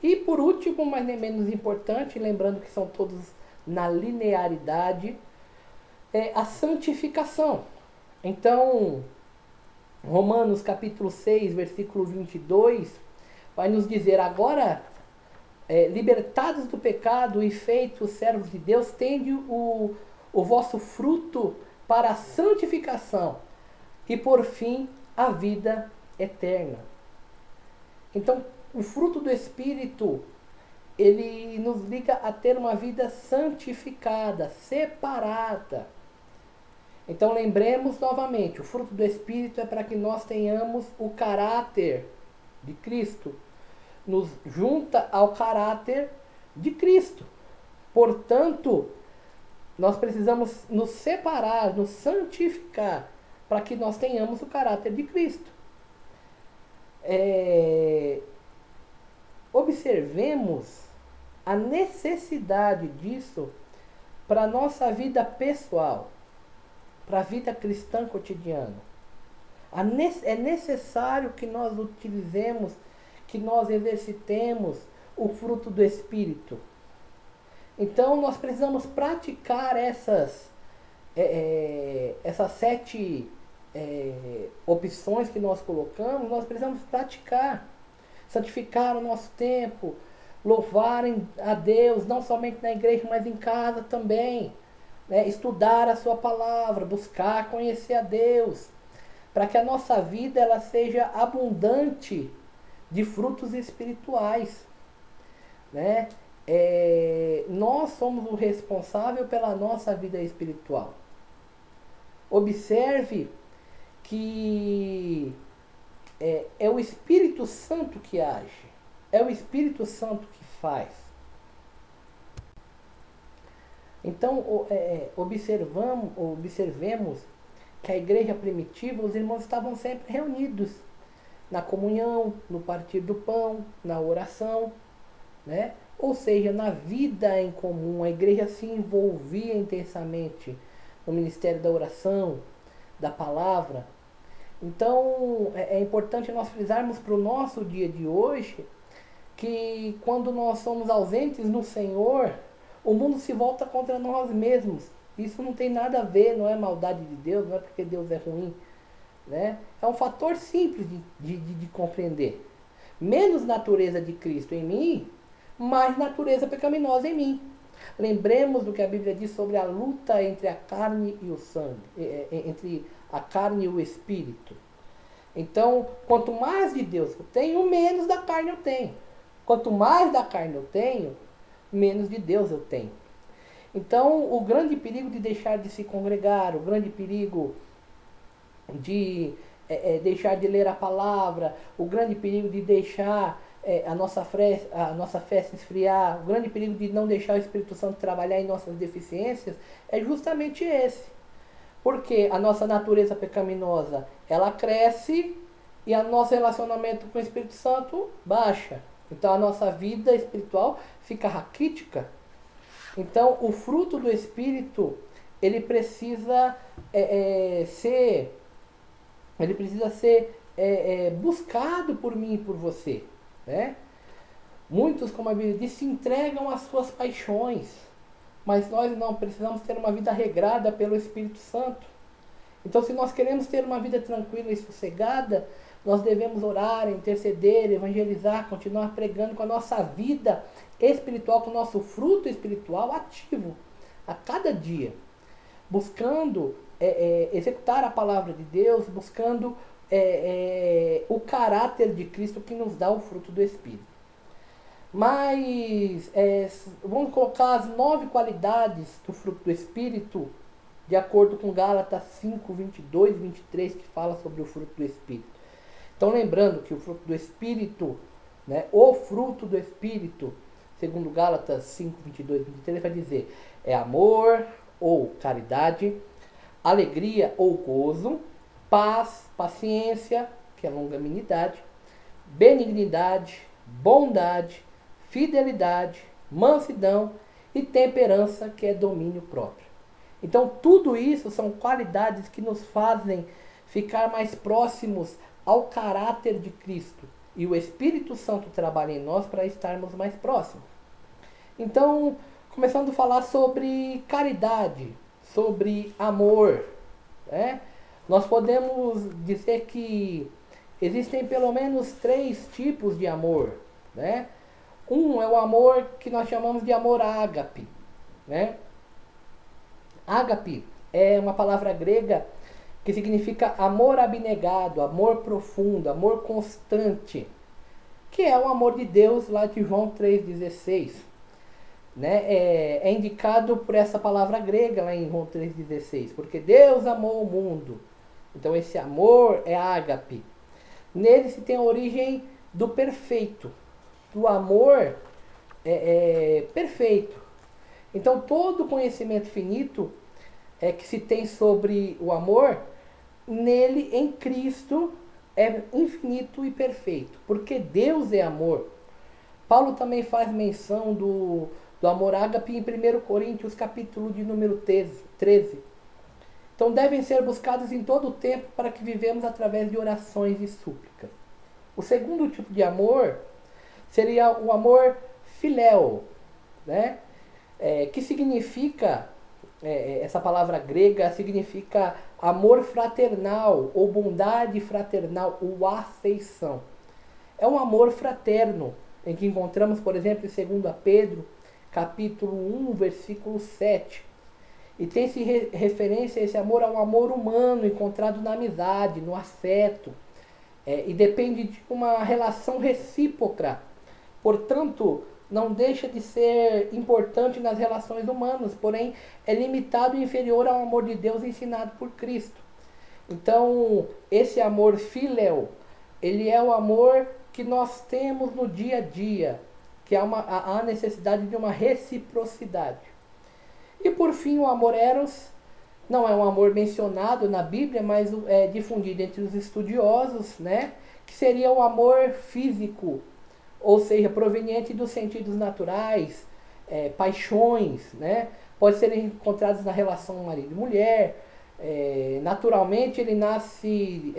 E por último, mas nem menos importante, lembrando que são todos na linearidade, a santificação. Então, Romanos capítulo 6, versículo 22, vai nos dizer: agora, libertados do pecado e feitos servos de Deus, tende o vosso fruto para a santificação e, por fim, a vida eterna. Então, o fruto do Espírito, ele nos liga a ter uma vida santificada, separada. Então, lembremos novamente, o fruto do Espírito é para que nós tenhamos o caráter de Cristo. Nos junta ao caráter de Cristo. Portanto, nós precisamos nos separar, nos santificar, para que nós tenhamos o caráter de Cristo. Observemos a necessidade disso para a nossa vida pessoal, para a vida cristã cotidiana. É necessário que nós utilizemos, que nós exercitemos o fruto do Espírito. Então, nós precisamos praticar essas 7 opções que nós colocamos, nós precisamos praticar, santificar o nosso tempo, louvarem a Deus, não somente na igreja, mas em casa também, né? Estudar a sua palavra, buscar conhecer a Deus, para que a nossa vida ela seja abundante de frutos espirituais, né? Nós somos o responsável pela nossa vida espiritual. Observe que é o Espírito Santo que age, é o Espírito Santo que faz. Então, observemos que a igreja primitiva, os irmãos estavam sempre reunidos na comunhão, no partir do pão, na oração, né? Ou seja, na vida em comum, a igreja se envolvia intensamente no ministério da oração, da palavra. Então, é importante nós frisarmos para o nosso dia de hoje que quando nós somos ausentes no Senhor, o mundo se volta contra nós mesmos. Isso não tem nada a ver, não é maldade de Deus, não é porque Deus é ruim, né? É um fator simples de compreender. Menos natureza de Cristo em mim, mais natureza pecaminosa em mim. Lembremos do que a Bíblia diz sobre a luta entre a carne e o sangue, entre a carne e o espírito. Então, quanto mais de Deus eu tenho, menos da carne eu tenho. Quanto mais da carne eu tenho, menos de Deus eu tenho. Então, o grande perigo de deixar de se congregar, o grande perigo de deixar de ler a palavra, o grande perigo de deixar a nossa fé se esfriar, o grande perigo de não deixar o Espírito Santo trabalhar em nossas deficiências é justamente esse. Porque a nossa natureza pecaminosa, ela cresce e o nosso relacionamento com o Espírito Santo baixa. Então a nossa vida espiritual fica raquítica. Então o fruto do Espírito, ele precisa ser buscado por mim e por você, né? Muitos, como a Bíblia diz, se entregam às suas paixões, mas nós não precisamos ter uma vida regrada pelo Espírito Santo. Então, se nós queremos ter uma vida tranquila e sossegada, nós devemos orar, interceder, evangelizar, continuar pregando com a nossa vida espiritual, com o nosso fruto espiritual ativo a cada dia, buscando executar a palavra de Deus, buscando o caráter de Cristo que nos dá o fruto do Espírito. Mas vamos colocar as 9 qualidades do fruto do Espírito, de acordo com Gálatas 5, 22 e 23, que fala sobre o fruto do Espírito. Então, lembrando que o fruto do Espírito, né, o fruto do Espírito, segundo Gálatas 5, 22 e 23, vai dizer, é amor ou caridade, alegria ou gozo, paz, paciência, que é longanimidade, benignidade, bondade, fidelidade, mansidão e temperança, que é domínio próprio. Então, tudo isso são qualidades que nos fazem ficar mais próximos ao caráter de Cristo. E o Espírito Santo trabalha em nós para estarmos mais próximos. Então, começando a falar sobre caridade, sobre amor, né? Nós podemos dizer que existem pelo menos 3 tipos de amor, né? Um é o amor que nós chamamos de amor ágape, né? Ágape é uma palavra grega que significa amor abnegado, amor profundo, amor constante, que é o amor de Deus lá de João 3,16. Né? É indicado por essa palavra grega lá em João 3,16, porque Deus amou o mundo. Então esse amor é ágape. Nele se tem a origem do perfeito, do amor perfeito. Então todo conhecimento finito que se tem sobre o amor, nele, em Cristo, é infinito e perfeito, porque Deus é amor. Paulo também faz menção do amor ágape em 1 Coríntios, capítulo de número 13. Então devem ser buscados em todo o tempo para que vivemos através de orações e súplicas. O segundo tipo de amor seria o amor filéu, né? Que significa, essa palavra grega significa amor fraternal ou bondade fraternal ou afeição. É um amor fraterno, em que encontramos, por exemplo, em 2 Pedro, capítulo 1, versículo 7. E tem-se referência a esse amor ao amor humano encontrado na amizade, no afeto, e depende de uma relação recíproca. Portanto, não deixa de ser importante nas relações humanas, porém é limitado e inferior ao amor de Deus ensinado por Cristo. Então, esse amor filéu, ele é o amor que nós temos no dia a dia, que há a necessidade de uma reciprocidade. E por fim, o amor eros não é um amor mencionado na Bíblia, mas é difundido entre os estudiosos, né? Que seria o amor físico, ou seja, proveniente dos sentidos naturais, paixões, né? Pode ser encontrados na relação marido e mulher. Naturalmente ele nasce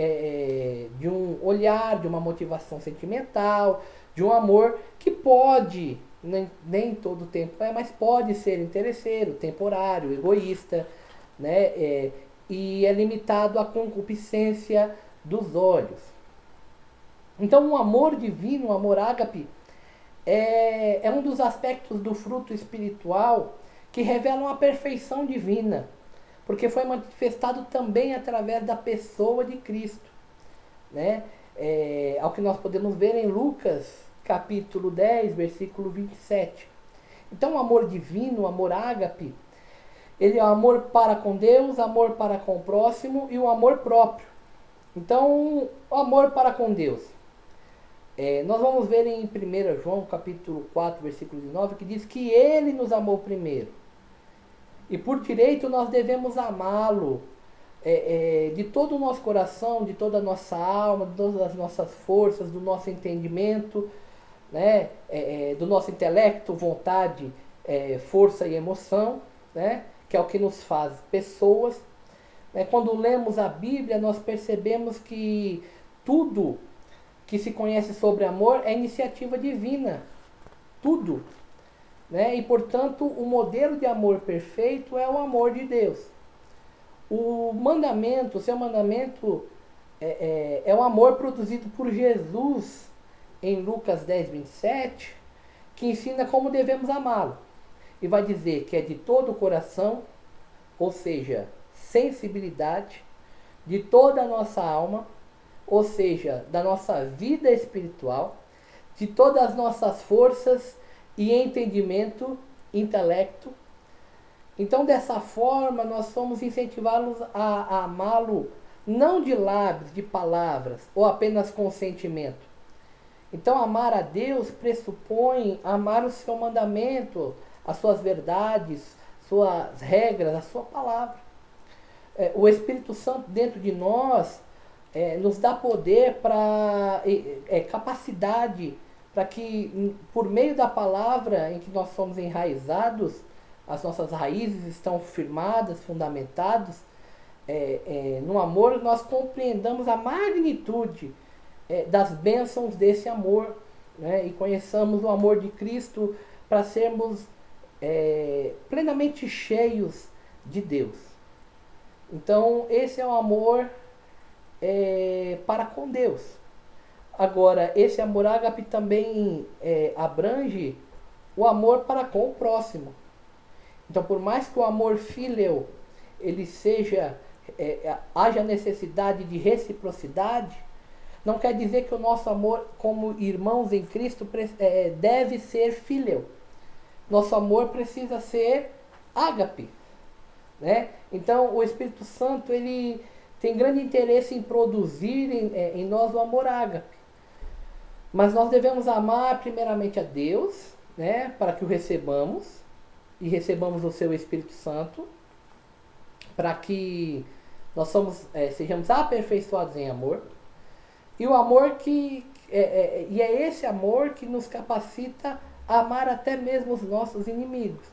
de um olhar, de uma motivação sentimental, de um amor que pode, nem todo tempo mas pode ser interesseiro, temporário, egoísta, né? E é limitado à concupiscência dos olhos. Então o amor divino, o amor ágape, é um dos aspectos do fruto espiritual que revelam a perfeição divina, porque foi manifestado também através da pessoa de Cristo, né? Ao que nós podemos ver em Lucas, capítulo 10, versículo 27. Então o amor divino, o amor ágape, ele é o amor para com Deus, amor para com o próximo e o amor próprio. Então, o amor para com Deus. Nós vamos ver em 1 João, capítulo 4, versículo 19, que diz que ele nos amou primeiro. E por direito nós devemos amá-lo de todo o nosso coração, de toda a nossa alma, de todas as nossas forças, do nosso entendimento, né? Do nosso intelecto, vontade, força e emoção, né? Que é o que nos faz pessoas. Quando lemos a Bíblia, nós percebemos que tudo que se conhece sobre amor é iniciativa divina. Tudo. Né? E, portanto, o modelo de amor perfeito é o amor de Deus. O seu mandamento é o amor produzido por Jesus em Lucas 10, 27, que ensina como devemos amá-lo. E vai dizer que é de todo o coração, ou seja, sensibilidade, de toda a nossa alma, ou seja, da nossa vida espiritual, de todas as nossas forças e entendimento, intelecto. Então, dessa forma, nós somos incentivados a amá-lo não de lábios, de palavras, ou apenas com sentimento. Então, amar a Deus pressupõe amar o seu mandamento, as suas verdades, suas regras, a sua palavra. O Espírito Santo dentro de nós nos dá poder para capacidade para que por meio da palavra em que nós somos enraizados, as nossas raízes estão firmadas, fundamentadas no amor, nós compreendamos a magnitude das bênçãos desse amor, né? E conheçamos o amor de Cristo para sermos plenamente cheios de Deus. Então, esse é o amor para com Deus. Agora, esse amor ágape também abrange o amor para com o próximo. Então, por mais que o amor fíleo ele haja necessidade de reciprocidade, não quer dizer que o nosso amor como irmãos em Cristo deve ser fíleo. Nosso amor precisa ser ágape, né? Então, o Espírito Santo ele tem grande interesse em produzir em nós o amor ágape. Mas nós devemos amar primeiramente a Deus, né? Para que o recebamos e recebamos o seu Espírito Santo, para que nós sejamos aperfeiçoados em amor. E o amor e é esse amor que nos capacita a amar até mesmo os nossos inimigos.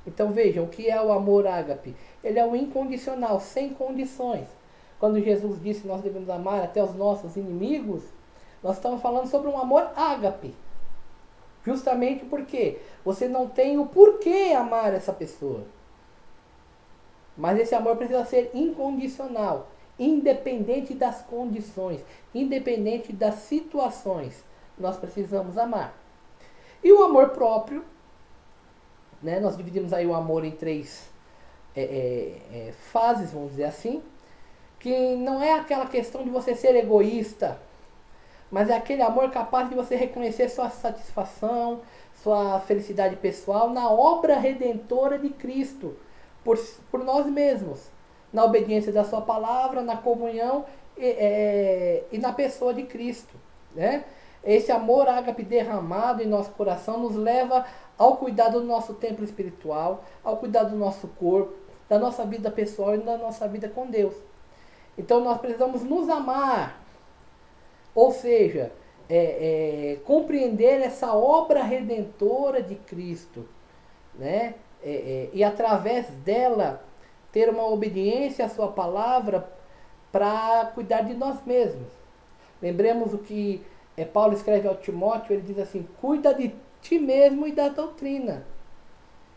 Então vejam, o que é o amor ágape? Ele é o incondicional, sem condições. Quando Jesus disse que nós devemos amar até os nossos inimigos, nós estamos falando sobre um amor ágape. Justamente porque você não tem o porquê amar essa pessoa. Mas esse amor precisa ser incondicional, independente das condições, independente das situações. Nós precisamos amar. E o amor próprio, né? Nós dividimos aí o amor em três fases, vamos dizer assim, que não é aquela questão de você ser egoísta, mas é aquele amor capaz de você reconhecer sua satisfação, sua felicidade pessoal na obra redentora de Cristo, por nós mesmos, na obediência da sua palavra, na comunhão e na pessoa de Cristo, né? Esse amor ágape derramado em nosso coração nos leva ao cuidado do nosso templo espiritual, ao cuidado do nosso corpo, da nossa vida pessoal e da nossa vida com Deus. Então nós precisamos nos amar, ou seja, compreender essa obra redentora de Cristo, né? E através dela ter uma obediência à sua palavra para cuidar de nós mesmos. Lembremos o que Paulo escreve ao Timóteo, ele diz assim, cuida de ti mesmo e da doutrina.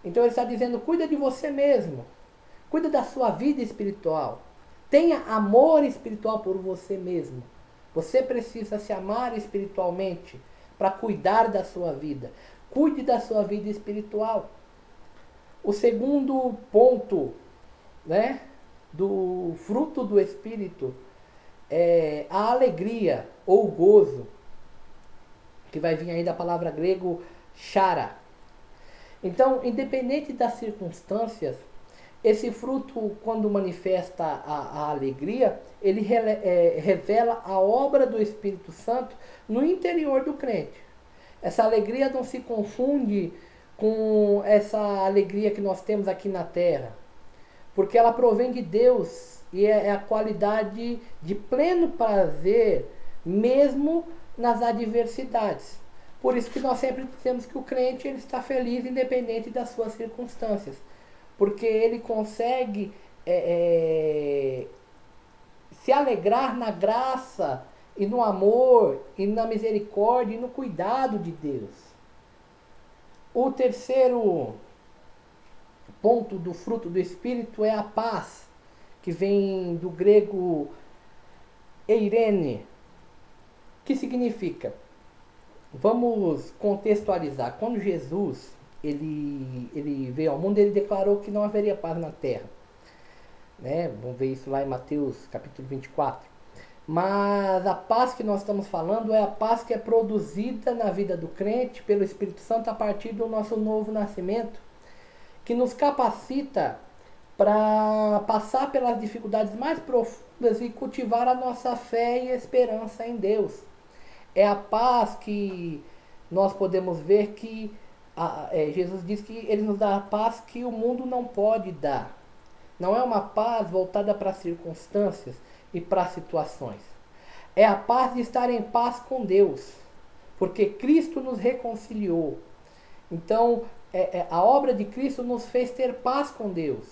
Então ele está dizendo, cuida de você mesmo, cuida da sua vida espiritual, tenha amor espiritual por você mesmo. Você precisa se amar espiritualmente para cuidar da sua vida. Cuide da sua vida espiritual. O segundo ponto, né, do fruto do Espírito é a alegria ou gozo, que vai vir aí da palavra grego chara. Então, independente das circunstâncias, esse fruto, quando manifesta a alegria, ele revela a obra do Espírito Santo no interior do crente. Essa alegria não se confunde com essa alegria que nós temos aqui na terra, porque ela provém de Deus e é a qualidade de pleno prazer, mesmo nas adversidades. Por isso que nós sempre dizemos que o crente ele está feliz independente das suas circunstâncias, porque ele consegue se alegrar na graça e no amor e na misericórdia e no cuidado de Deus. O terceiro ponto do fruto do Espírito é a paz, que vem do grego eirene, que significa, vamos contextualizar, quando Jesus ele veio ao mundo, ele declarou que não haveria paz na terra, né? Vamos ver isso lá em Mateus capítulo 24. Mas a paz que nós estamos falando é a paz que é produzida na vida do crente pelo Espírito Santo a partir do nosso novo nascimento, que nos capacita para passar pelas dificuldades mais profundas e cultivar a nossa fé e esperança em Deus. É a paz que nós podemos ver que Jesus diz que ele nos dá a paz que o mundo não pode dar. Não é uma paz voltada para circunstâncias e para situações. É a paz de estar em paz com Deus, porque Cristo nos reconciliou. Então, a obra de Cristo nos fez ter paz com Deus.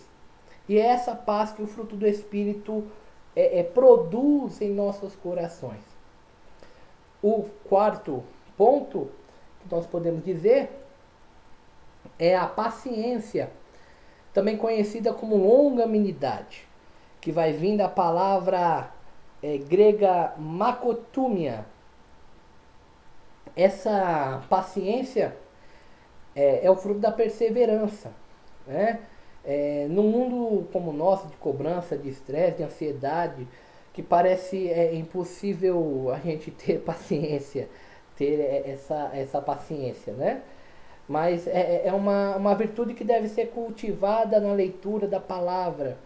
E é essa paz que o fruto do Espírito produz em nossos corações. O quarto ponto que nós podemos dizer é a paciência, também conhecida como longanimidade, que vai vir da palavra grega makotúmia. Essa paciência é o fruto da perseverança, né? Num mundo como o nosso, de cobrança, de estresse, de ansiedade, que parece impossível a gente ter paciência, ter essa paciência, né? Mas é uma virtude que deve ser cultivada na leitura da palavra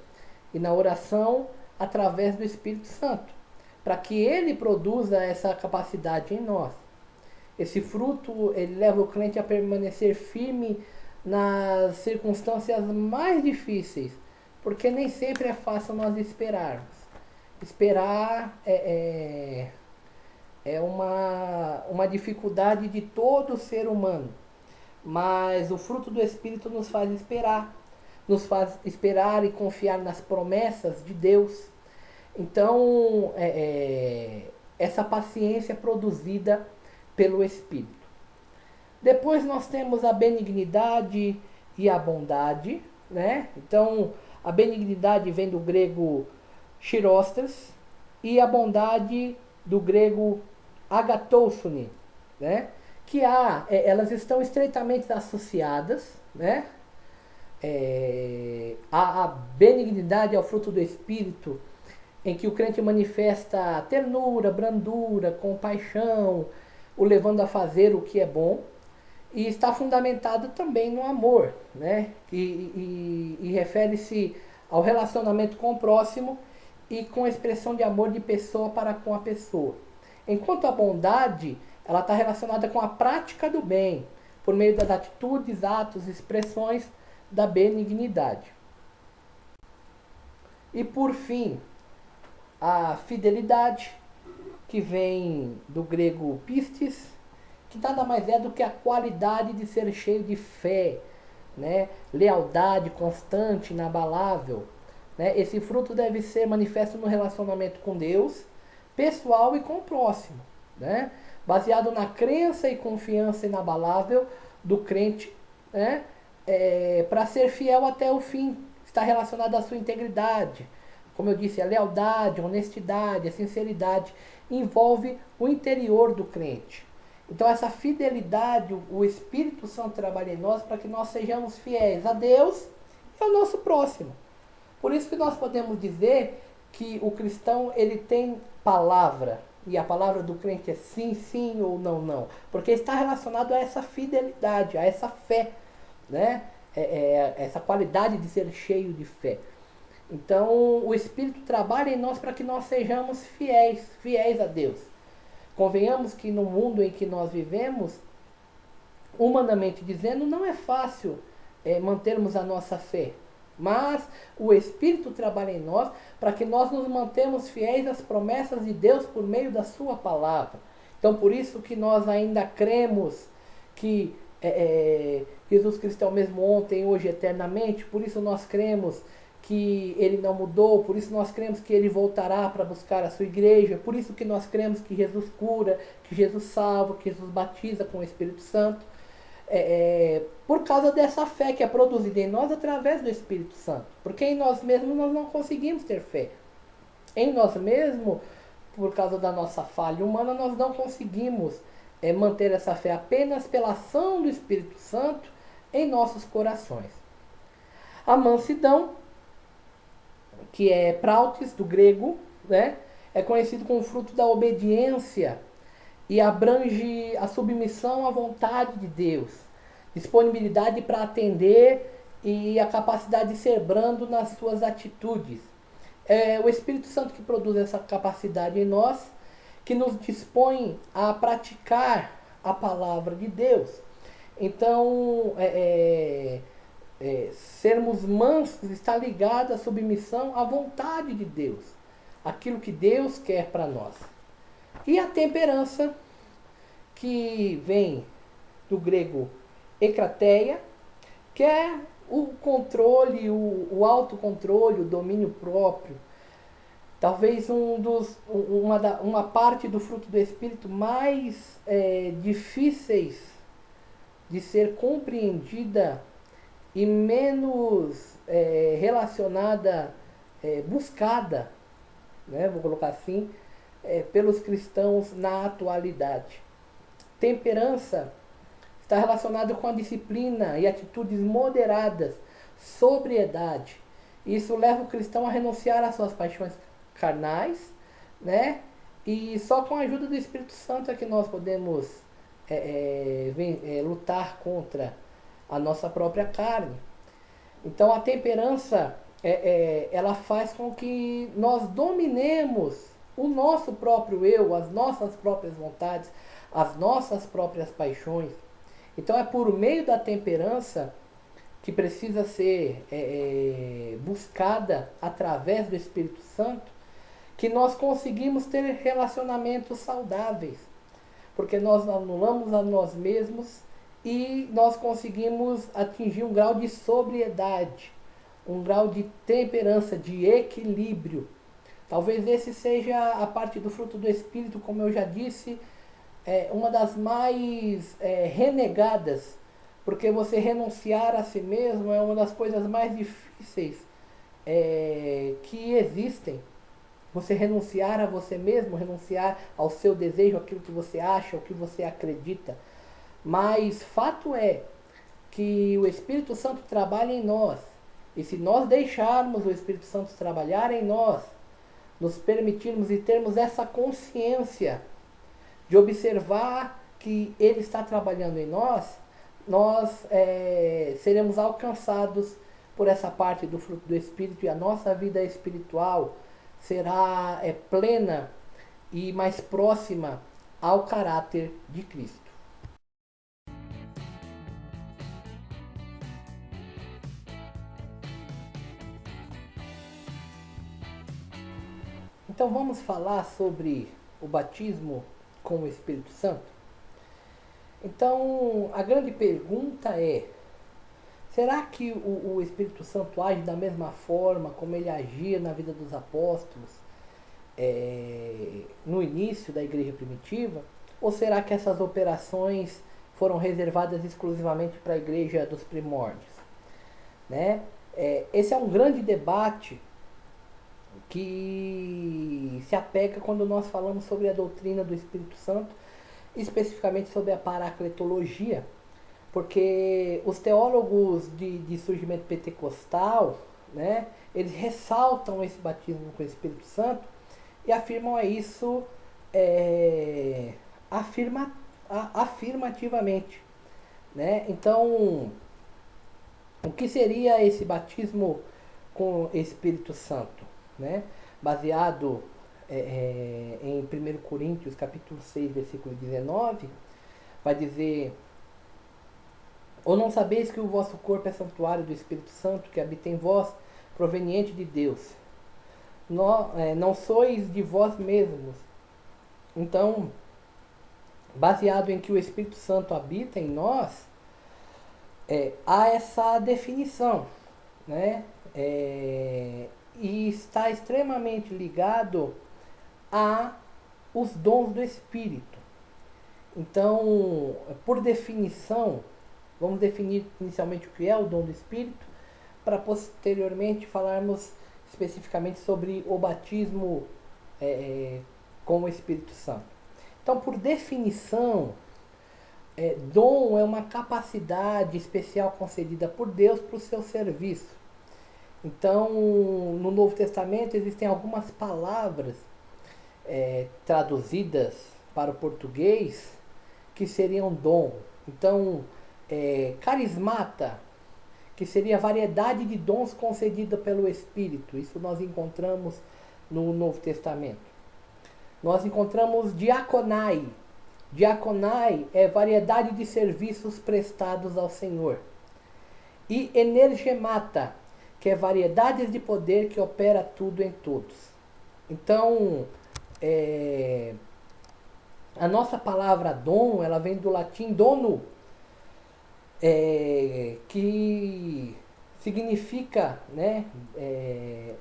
e na oração através do Espírito Santo, para que ele produza essa capacidade em nós. Esse fruto ele leva o crente a permanecer firme nas circunstâncias mais difíceis, porque nem sempre é fácil nós esperarmos. Esperar é uma dificuldade de todo ser humano, mas o fruto do Espírito nos faz esperar e confiar nas promessas de Deus. Então, essa paciência é produzida pelo Espírito. Depois nós temos a benignidade e a bondade, né? Então, A benignidade vem do grego chirostas e a bondade do grego agathosune, né? Que elas estão estreitamente associadas, né? A benignidade é o fruto do Espírito, em que o crente manifesta ternura, brandura, compaixão, o levando a fazer o que é bom, e está fundamentado também no amor, né? E refere-se ao relacionamento com o próximo e com a expressão de amor de pessoa para com a pessoa. Enquanto a bondade, ela está relacionada com a prática do bem, por meio das atitudes, atos, expressões da benignidade. E por fim, a fidelidade, que vem do grego pistis, que nada mais é do que a qualidade de ser cheio de fé, né? Lealdade constante, inabalável. Né? Esse fruto deve ser manifesto no relacionamento com Deus, pessoal e com o próximo, né? Baseado na crença e confiança inabalável do crente, né? Para ser fiel até o fim, está relacionado à sua integridade. Como eu disse, a lealdade, a honestidade, a sinceridade envolve o interior do crente. Então essa fidelidade, o Espírito Santo trabalha em nós para que nós sejamos fiéis a Deus e ao nosso próximo. Por isso que nós podemos dizer que o cristão ele tem palavra, e a palavra do crente é sim, sim ou não, não. Porque está relacionado a essa fidelidade, a essa fé, né? Essa qualidade de ser cheio de fé. Então o Espírito trabalha em nós para que nós sejamos fiéis a Deus. Convenhamos que no mundo em que nós vivemos, humanamente dizendo, não é fácil mantermos a nossa fé. Mas o Espírito trabalha em nós para que nós nos mantemos fiéis às promessas de Deus por meio da sua palavra. Então por isso que nós ainda cremos que Jesus Cristo é o mesmo ontem, hoje, eternamente. Por isso nós cremos que ele não mudou, por isso nós cremos que ele voltará para buscar a sua igreja, por isso que nós cremos que Jesus cura, que Jesus salva, que Jesus batiza com o Espírito Santo, por causa dessa fé que é produzida em nós através do Espírito Santo, porque em nós mesmos nós não conseguimos ter fé, em nós mesmos, por causa da nossa falha humana, nós não conseguimos manter essa fé apenas pela ação do Espírito Santo em nossos corações. A mansidão, que é prautes, do grego, né? É conhecido como fruto da obediência e abrange a submissão à vontade de Deus, disponibilidade para atender e a capacidade de ser brando nas suas atitudes. É o Espírito Santo que produz essa capacidade em nós, que nos dispõe a praticar a palavra de Deus. Então, sermos mansos está ligado à submissão à vontade de Deus, aquilo que Deus quer para nós. E a temperança, que vem do grego ekrateia, que é o controle, o autocontrole, o domínio próprio. Talvez uma parte do fruto do Espírito mais difíceis de ser compreendida e menos relacionada, buscada, né, vou colocar assim, pelos cristãos na atualidade. Temperança está relacionado com a disciplina e atitudes moderadas, sobriedade. Isso leva o cristão a renunciar às suas paixões carnais, né? E só com a ajuda do Espírito Santo é que nós podemos lutar contra a nossa própria carne. Então a temperança ela faz com que nós dominemos o nosso próprio eu, as nossas próprias vontades, as nossas próprias paixões. Então é por meio da temperança, que precisa ser buscada através do Espírito Santo, que nós conseguimos ter relacionamentos saudáveis, porque nós anulamos a nós mesmos e nós conseguimos atingir um grau de sobriedade, um grau de temperança, de equilíbrio. Talvez esse seja a parte do fruto do Espírito, como eu já disse, uma das mais renegadas, porque você renunciar a si mesmo é uma das coisas mais difíceis que existem. Você renunciar a você mesmo, renunciar ao seu desejo, aquilo que você acha, o que você acredita. Mas fato é que o Espírito Santo trabalha em nós. E se nós deixarmos o Espírito Santo trabalhar em nós, nos permitirmos e termos essa consciência de observar que Ele está trabalhando em nós, nós seremos alcançados por essa parte do fruto do Espírito, e a nossa vida espiritual será plena e mais próxima ao caráter de Cristo. Então vamos falar sobre o batismo com o Espírito Santo? Então a grande pergunta é: será que o Espírito Santo age da mesma forma como ele agia na vida dos apóstolos no início da igreja primitiva? Ou será que essas operações foram reservadas exclusivamente para a igreja dos primórdios? Né? Esse é um grande debate que se apega quando nós falamos sobre a doutrina do Espírito Santo, especificamente sobre a paracletologia, porque os teólogos de surgimento pentecostal, né, eles ressaltam esse batismo com o Espírito Santo e afirmam isso afirmativamente. Né? Então, o que seria esse batismo com o Espírito Santo? Né? Baseado em 1 Coríntios capítulo 6, versículo 19, vai dizer: ou não sabeis que o vosso corpo é santuário do Espírito Santo que habita em vós, proveniente de Deus? Não sois de vós mesmos. Então, baseado em que o Espírito Santo habita em nós, há essa definição, né? E está extremamente ligado a os dons do Espírito. Então, por definição, vamos definir inicialmente o que é o dom do Espírito, para posteriormente falarmos especificamente sobre o batismo com o Espírito Santo. Então, por definição, dom é uma capacidade especial concedida por Deus para o seu serviço. Então, no Novo Testamento existem algumas palavras traduzidas para o português que seriam dom. Então, carismata, que seria a variedade de dons concedida pelo Espírito. Isso nós encontramos no Novo Testamento. Nós encontramos diaconai. Diaconai é variedade de serviços prestados ao Senhor. E energemata, que é variedades de poder que opera tudo em todos. Então, a nossa palavra dom, ela vem do latim dono, que significa, né,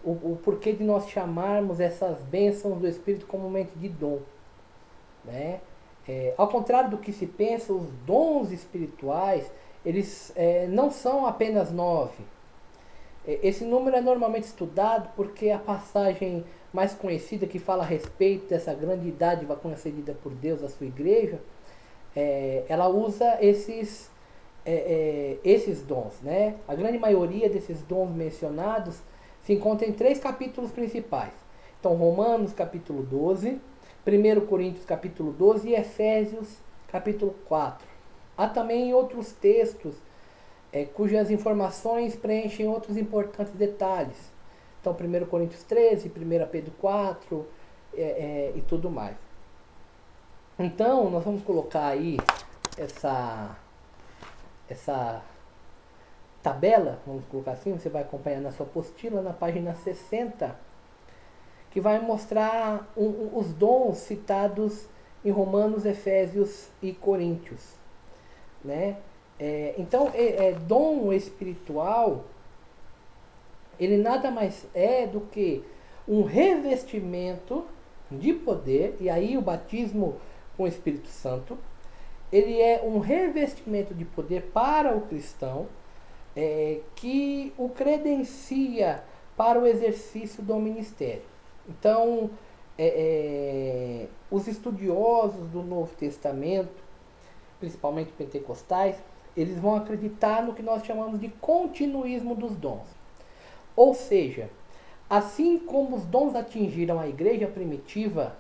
o porquê de nós chamarmos essas bênçãos do Espírito comumente de dom. Né? Ao contrário do que se pensa, os dons espirituais, eles não são apenas 9. Esse número é normalmente estudado porque a passagem mais conhecida que fala a respeito dessa grande dádiva concedida por Deus à sua igreja, ela usa esses dons. Né? A grande maioria desses dons mencionados se encontra em 3 capítulos principais. Então, Romanos capítulo 12, 1 Coríntios capítulo 12 e Efésios capítulo 4. Há também outros textos cujas informações preenchem outros importantes detalhes. Então, 1 Coríntios 13, 1 Pedro 4 e tudo mais. Então, nós vamos colocar aí essa tabela, vamos colocar assim, você vai acompanhar na sua apostila, na página 60, que vai mostrar os dons citados em Romanos, Efésios e Coríntios. Né? Então, dom espiritual, ele nada mais é do que um revestimento de poder, e aí o batismo com o Espírito Santo, ele é um revestimento de poder para o cristão, que o credencia para o exercício do ministério. Então, os estudiosos do Novo Testamento, principalmente pentecostais, eles vão acreditar no que nós chamamos de continuismo dos dons. Ou seja, assim como os dons atingiram a igreja primitiva,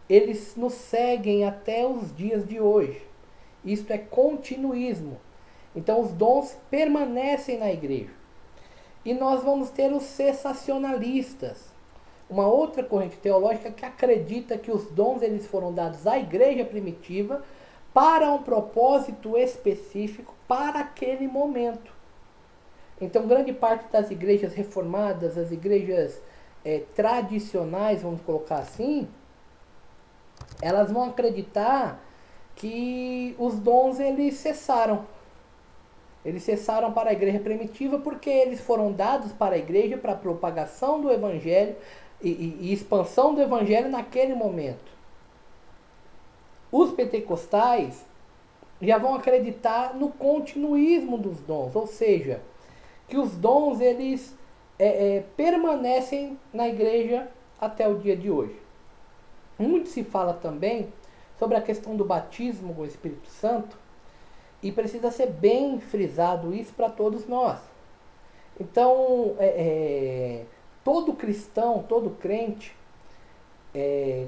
eles nos seguem até os dias de hoje. Isto é continuismo. Então os dons permanecem na igreja. E nós vamos ter os cessacionalistas, uma outra corrente teológica que acredita que os dons eles foram dados à igreja primitiva para um propósito específico para aquele momento. Então grande parte das igrejas reformadas, as igrejas tradicionais, vamos colocar assim, elas vão acreditar que os dons eles cessaram. Eles cessaram para a igreja primitiva porque eles foram dados para a igreja para a propagação do evangelho e expansão do evangelho naquele momento. Os pentecostais já vão acreditar no continuismo dos dons, ou seja, que os dons eles permanecem na igreja até o dia de hoje. Muito se fala também sobre a questão do batismo com o Espírito Santo, e precisa ser bem frisado isso para todos nós. Então, todo cristão, todo crente,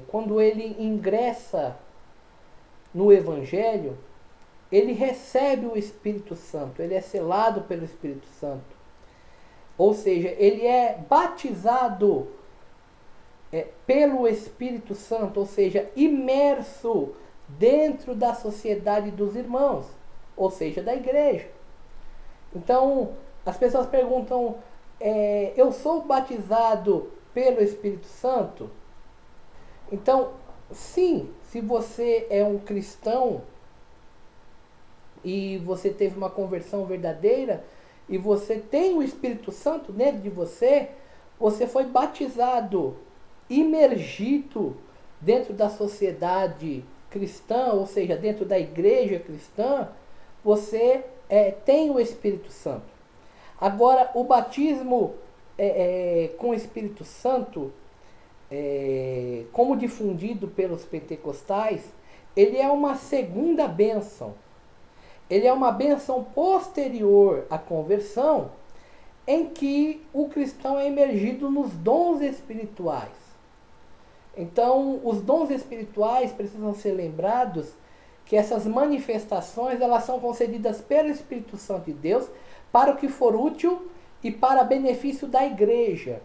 quando ele ingressa no Evangelho, ele recebe o Espírito Santo, ele é selado pelo Espírito Santo. Ou seja, ele é batizado pelo Espírito Santo, ou seja, imerso dentro da sociedade dos irmãos, ou seja, da igreja. Então, as pessoas perguntam, eu sou batizado pelo Espírito Santo? Então, sim, se você é um cristão e você teve uma conversão verdadeira e você tem o Espírito Santo dentro de você, você foi batizado, imergido dentro da sociedade cristã, ou seja, dentro da igreja cristã, você tem o Espírito Santo. Agora, o batismo com o Espírito Santo, como difundido pelos pentecostais, ele é uma segunda bênção. Ele é uma bênção posterior à conversão, em que o cristão é imergido nos dons espirituais. Então, os dons espirituais precisam ser lembrados que essas manifestações elas são concedidas pelo Espírito Santo de Deus para o que for útil e para benefício da igreja.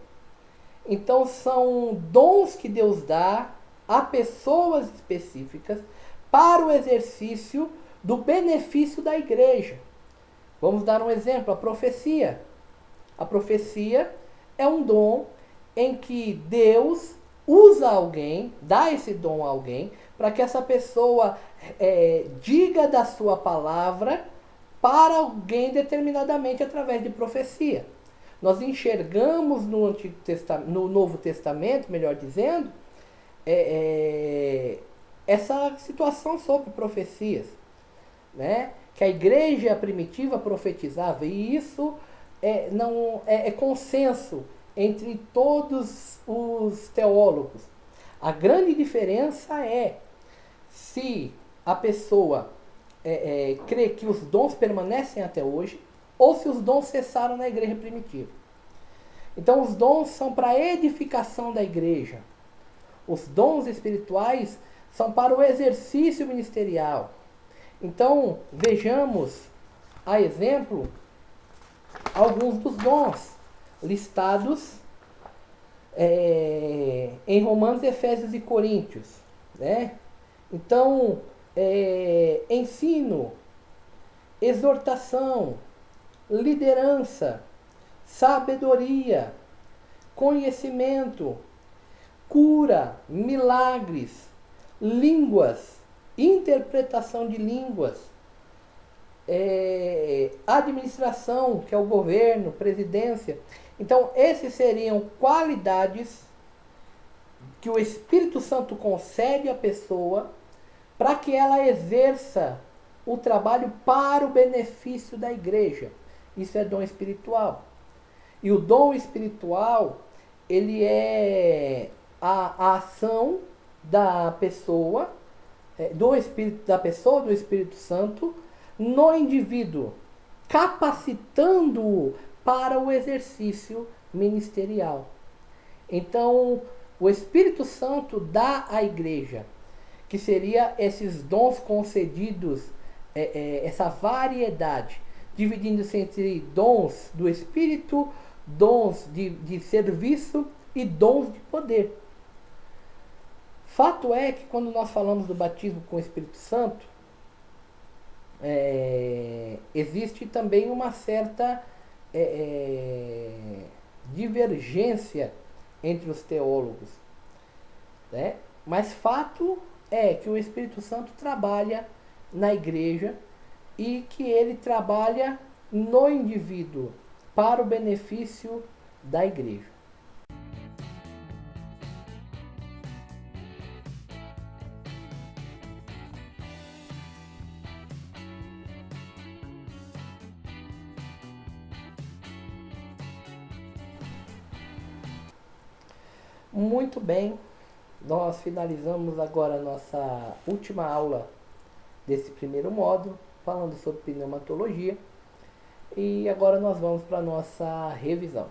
Então são dons que Deus dá a pessoas específicas para o exercício do benefício da igreja. Vamos dar um exemplo, a profecia. A profecia é um dom em que Deus usa alguém, dá esse dom a alguém, para que essa pessoa diga da sua palavra para alguém determinadamente através de profecia. Nós enxergamos no Novo Testamento, melhor dizendo, essa situação sobre profecias, né? Que a igreja primitiva profetizava, e isso é consenso entre todos os teólogos. A grande diferença é se a pessoa crê que os dons permanecem até hoje ou se os dons cessaram na igreja primitiva. Então os dons são para a edificação da igreja. Os dons espirituais são para o exercício ministerial. Então vejamos, a exemplo, alguns dos dons listados em Romanos, Efésios e Coríntios, né? Então, ensino, exortação, liderança, sabedoria, conhecimento, cura, milagres, línguas, interpretação de línguas, administração, que é o governo, presidência. Então, esses seriam qualidades que o Espírito Santo concede à pessoa para que ela exerça o trabalho para o benefício da igreja. Isso é dom espiritual. E o dom espiritual, ele é a ação da pessoa, do Espírito, da pessoa do Espírito Santo no indivíduo, capacitando-o para o exercício ministerial. Então, o Espírito Santo dá à igreja, que seria esses dons concedidos, essa variedade, dividindo-se entre dons do Espírito, dons de serviço e dons de poder. Fato é que quando nós falamos do batismo com o Espírito Santo, existe também uma certa divergência entre os teólogos, né? Mas fato é que o Espírito Santo trabalha na igreja e que ele trabalha no indivíduo para o benefício da igreja. Muito bem, nós finalizamos agora a nossa última aula desse primeiro módulo, falando sobre pneumatologia. E agora nós vamos para a nossa revisão.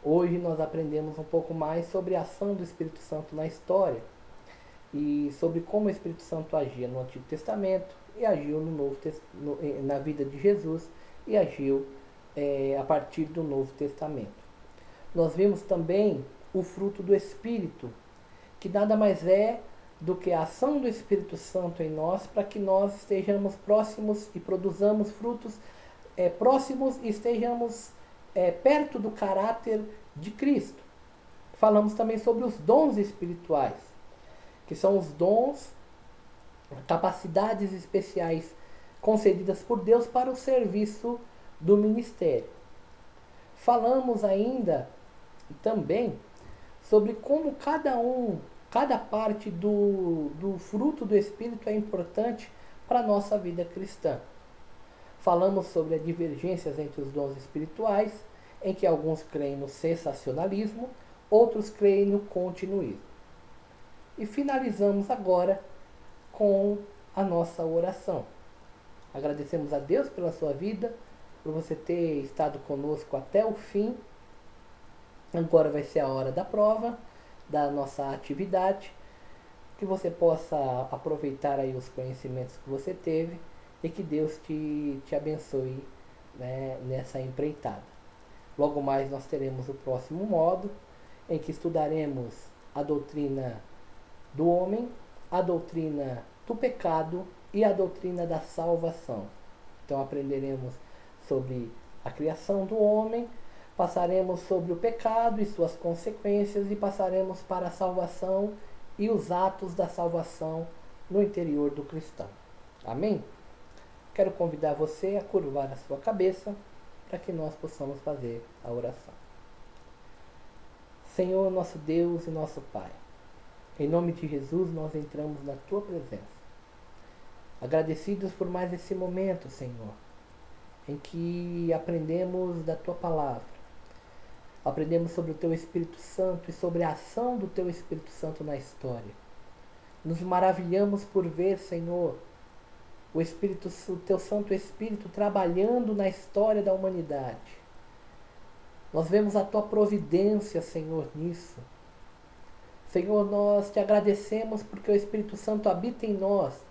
Hoje nós aprendemos um pouco mais sobre a ação do Espírito Santo na história e sobre como o Espírito Santo agia no Antigo Testamento e agiu na vida de Jesus e agiu a partir do Novo Testamento. Nós vimos também o fruto do Espírito, que nada mais é do que a ação do Espírito Santo em nós para que nós estejamos próximos e produzamos frutos próximos e estejamos perto do caráter de Cristo. Falamos também sobre os dons espirituais, que são os dons, capacidades especiais concedidas por Deus para o serviço do ministério. Falamos ainda também sobre como cada parte do fruto do Espírito é importante para a nossa vida cristã. Falamos sobre as divergências entre os dons espirituais, em que alguns creem no sensacionalismo, outros creem no continuismo. E finalizamos agora com a nossa oração. Agradecemos a Deus pela sua vida, por você ter estado conosco até o fim. Agora vai ser a hora da prova, da nossa atividade, que você possa aproveitar aí os conhecimentos que você teve e que Deus te abençoe, né, nessa empreitada. Logo mais nós teremos o próximo módulo, em que estudaremos a doutrina do homem, a doutrina do pecado e a doutrina da salvação. Então aprenderemos sobre a criação do homem, passaremos sobre o pecado e suas consequências e passaremos para a salvação e os atos da salvação no interior do cristão. Amém? Quero convidar você a curvar a sua cabeça para que nós possamos fazer a oração. Senhor, nosso Deus e nosso Pai, em nome de Jesus nós entramos na Tua presença. Agradecidos por mais esse momento, Senhor, em que aprendemos da Tua palavra. Aprendemos sobre o Teu Espírito Santo e sobre a ação do Teu Espírito Santo na história. Nos maravilhamos por ver, Senhor, o Teu Santo Espírito trabalhando na história da humanidade. Nós vemos a Tua providência, Senhor, nisso. Senhor, nós Te agradecemos porque o Espírito Santo habita em nós.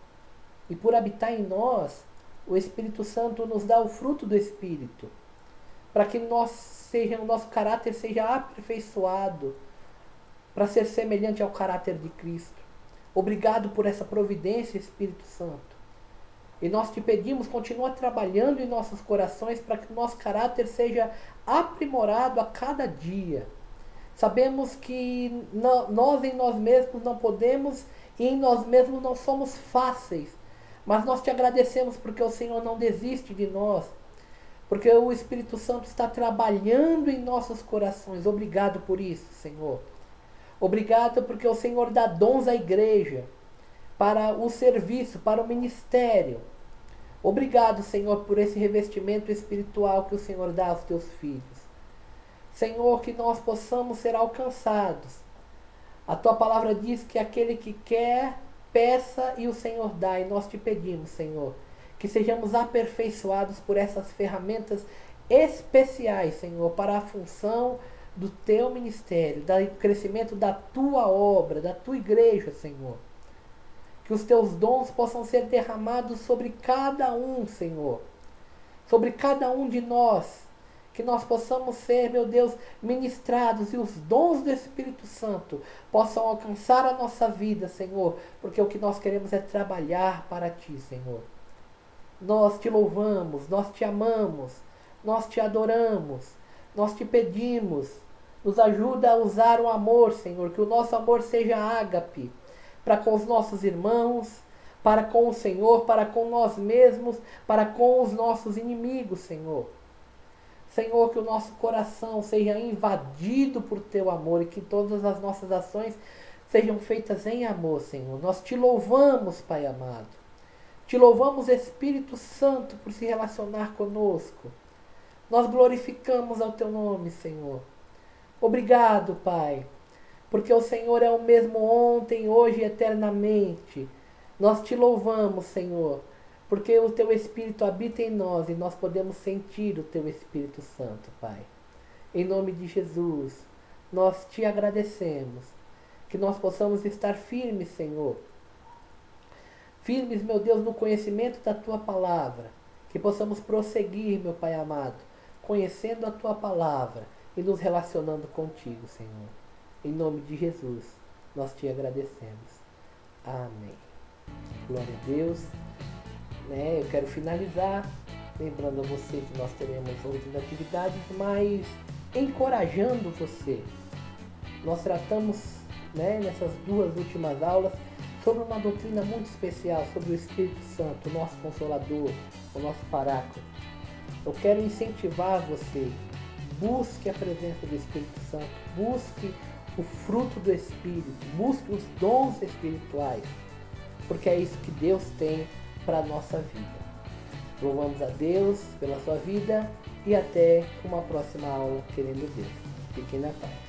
E por habitar em nós, o Espírito Santo nos dá o fruto do Espírito, para que o nosso caráter seja aperfeiçoado, para ser semelhante ao caráter de Cristo. Obrigado por essa providência, Espírito Santo. E nós Te pedimos, continua trabalhando em nossos corações para que o nosso caráter seja aprimorado a cada dia. Sabemos que nós em nós mesmos não podemos e em nós mesmos não somos fáceis. Mas nós Te agradecemos porque o Senhor não desiste de nós. Porque o Espírito Santo está trabalhando em nossos corações. Obrigado por isso, Senhor. Obrigado porque o Senhor dá dons à igreja para o serviço, para o ministério. Obrigado, Senhor, por esse revestimento espiritual que o Senhor dá aos Teus filhos. Senhor, que nós possamos ser alcançados. A tua palavra diz que aquele que quer, peça e o Senhor dá. E nós te pedimos, Senhor, que sejamos aperfeiçoados por essas ferramentas especiais, Senhor, para a função do teu ministério, do crescimento da tua obra, da tua igreja, Senhor. Que os teus dons possam ser derramados sobre cada um, Senhor, sobre cada um de nós. Que nós possamos ser, meu Deus, ministrados e os dons do Espírito Santo possam alcançar a nossa vida, Senhor, porque o que nós queremos é trabalhar para Ti, Senhor. Nós te louvamos, nós te amamos, nós te adoramos, nós te pedimos, nos ajuda a usar o amor, Senhor, que o nosso amor seja ágape, para com os nossos irmãos, para com o Senhor, para com nós mesmos, para com os nossos inimigos, Senhor. Senhor, que o nosso coração seja invadido por Teu amor e que todas as nossas ações sejam feitas em amor, Senhor. Nós te louvamos, Pai amado. Te louvamos, Espírito Santo, por se relacionar conosco. Nós glorificamos ao Teu nome, Senhor. Obrigado, Pai, porque o Senhor é o mesmo ontem, hoje e eternamente. Nós te louvamos, Senhor, porque o Teu Espírito habita em nós e nós podemos sentir o Teu Espírito Santo, Pai. Em nome de Jesus, nós te agradecemos. Que nós possamos estar firmes, Senhor. Firmes, meu Deus, no conhecimento da Tua palavra. Que possamos prosseguir, meu Pai amado, conhecendo a Tua palavra e nos relacionando contigo, Senhor. Em nome de Jesus, nós te agradecemos. Amém. Glória a Deus. Eu quero finalizar lembrando a você que nós teremos outras atividades, mas encorajando você. Nós tratamos, nessas duas últimas aulas sobre uma doutrina muito especial, sobre o Espírito Santo, o nosso Consolador, o nosso Paráclito. Eu quero incentivar você, busque a presença do Espírito Santo, busque o fruto do Espírito, busque os dons espirituais, porque é isso que Deus tem para a nossa vida. Louvamos a Deus pela sua vida e até uma próxima aula, querendo Deus. Fiquem na paz.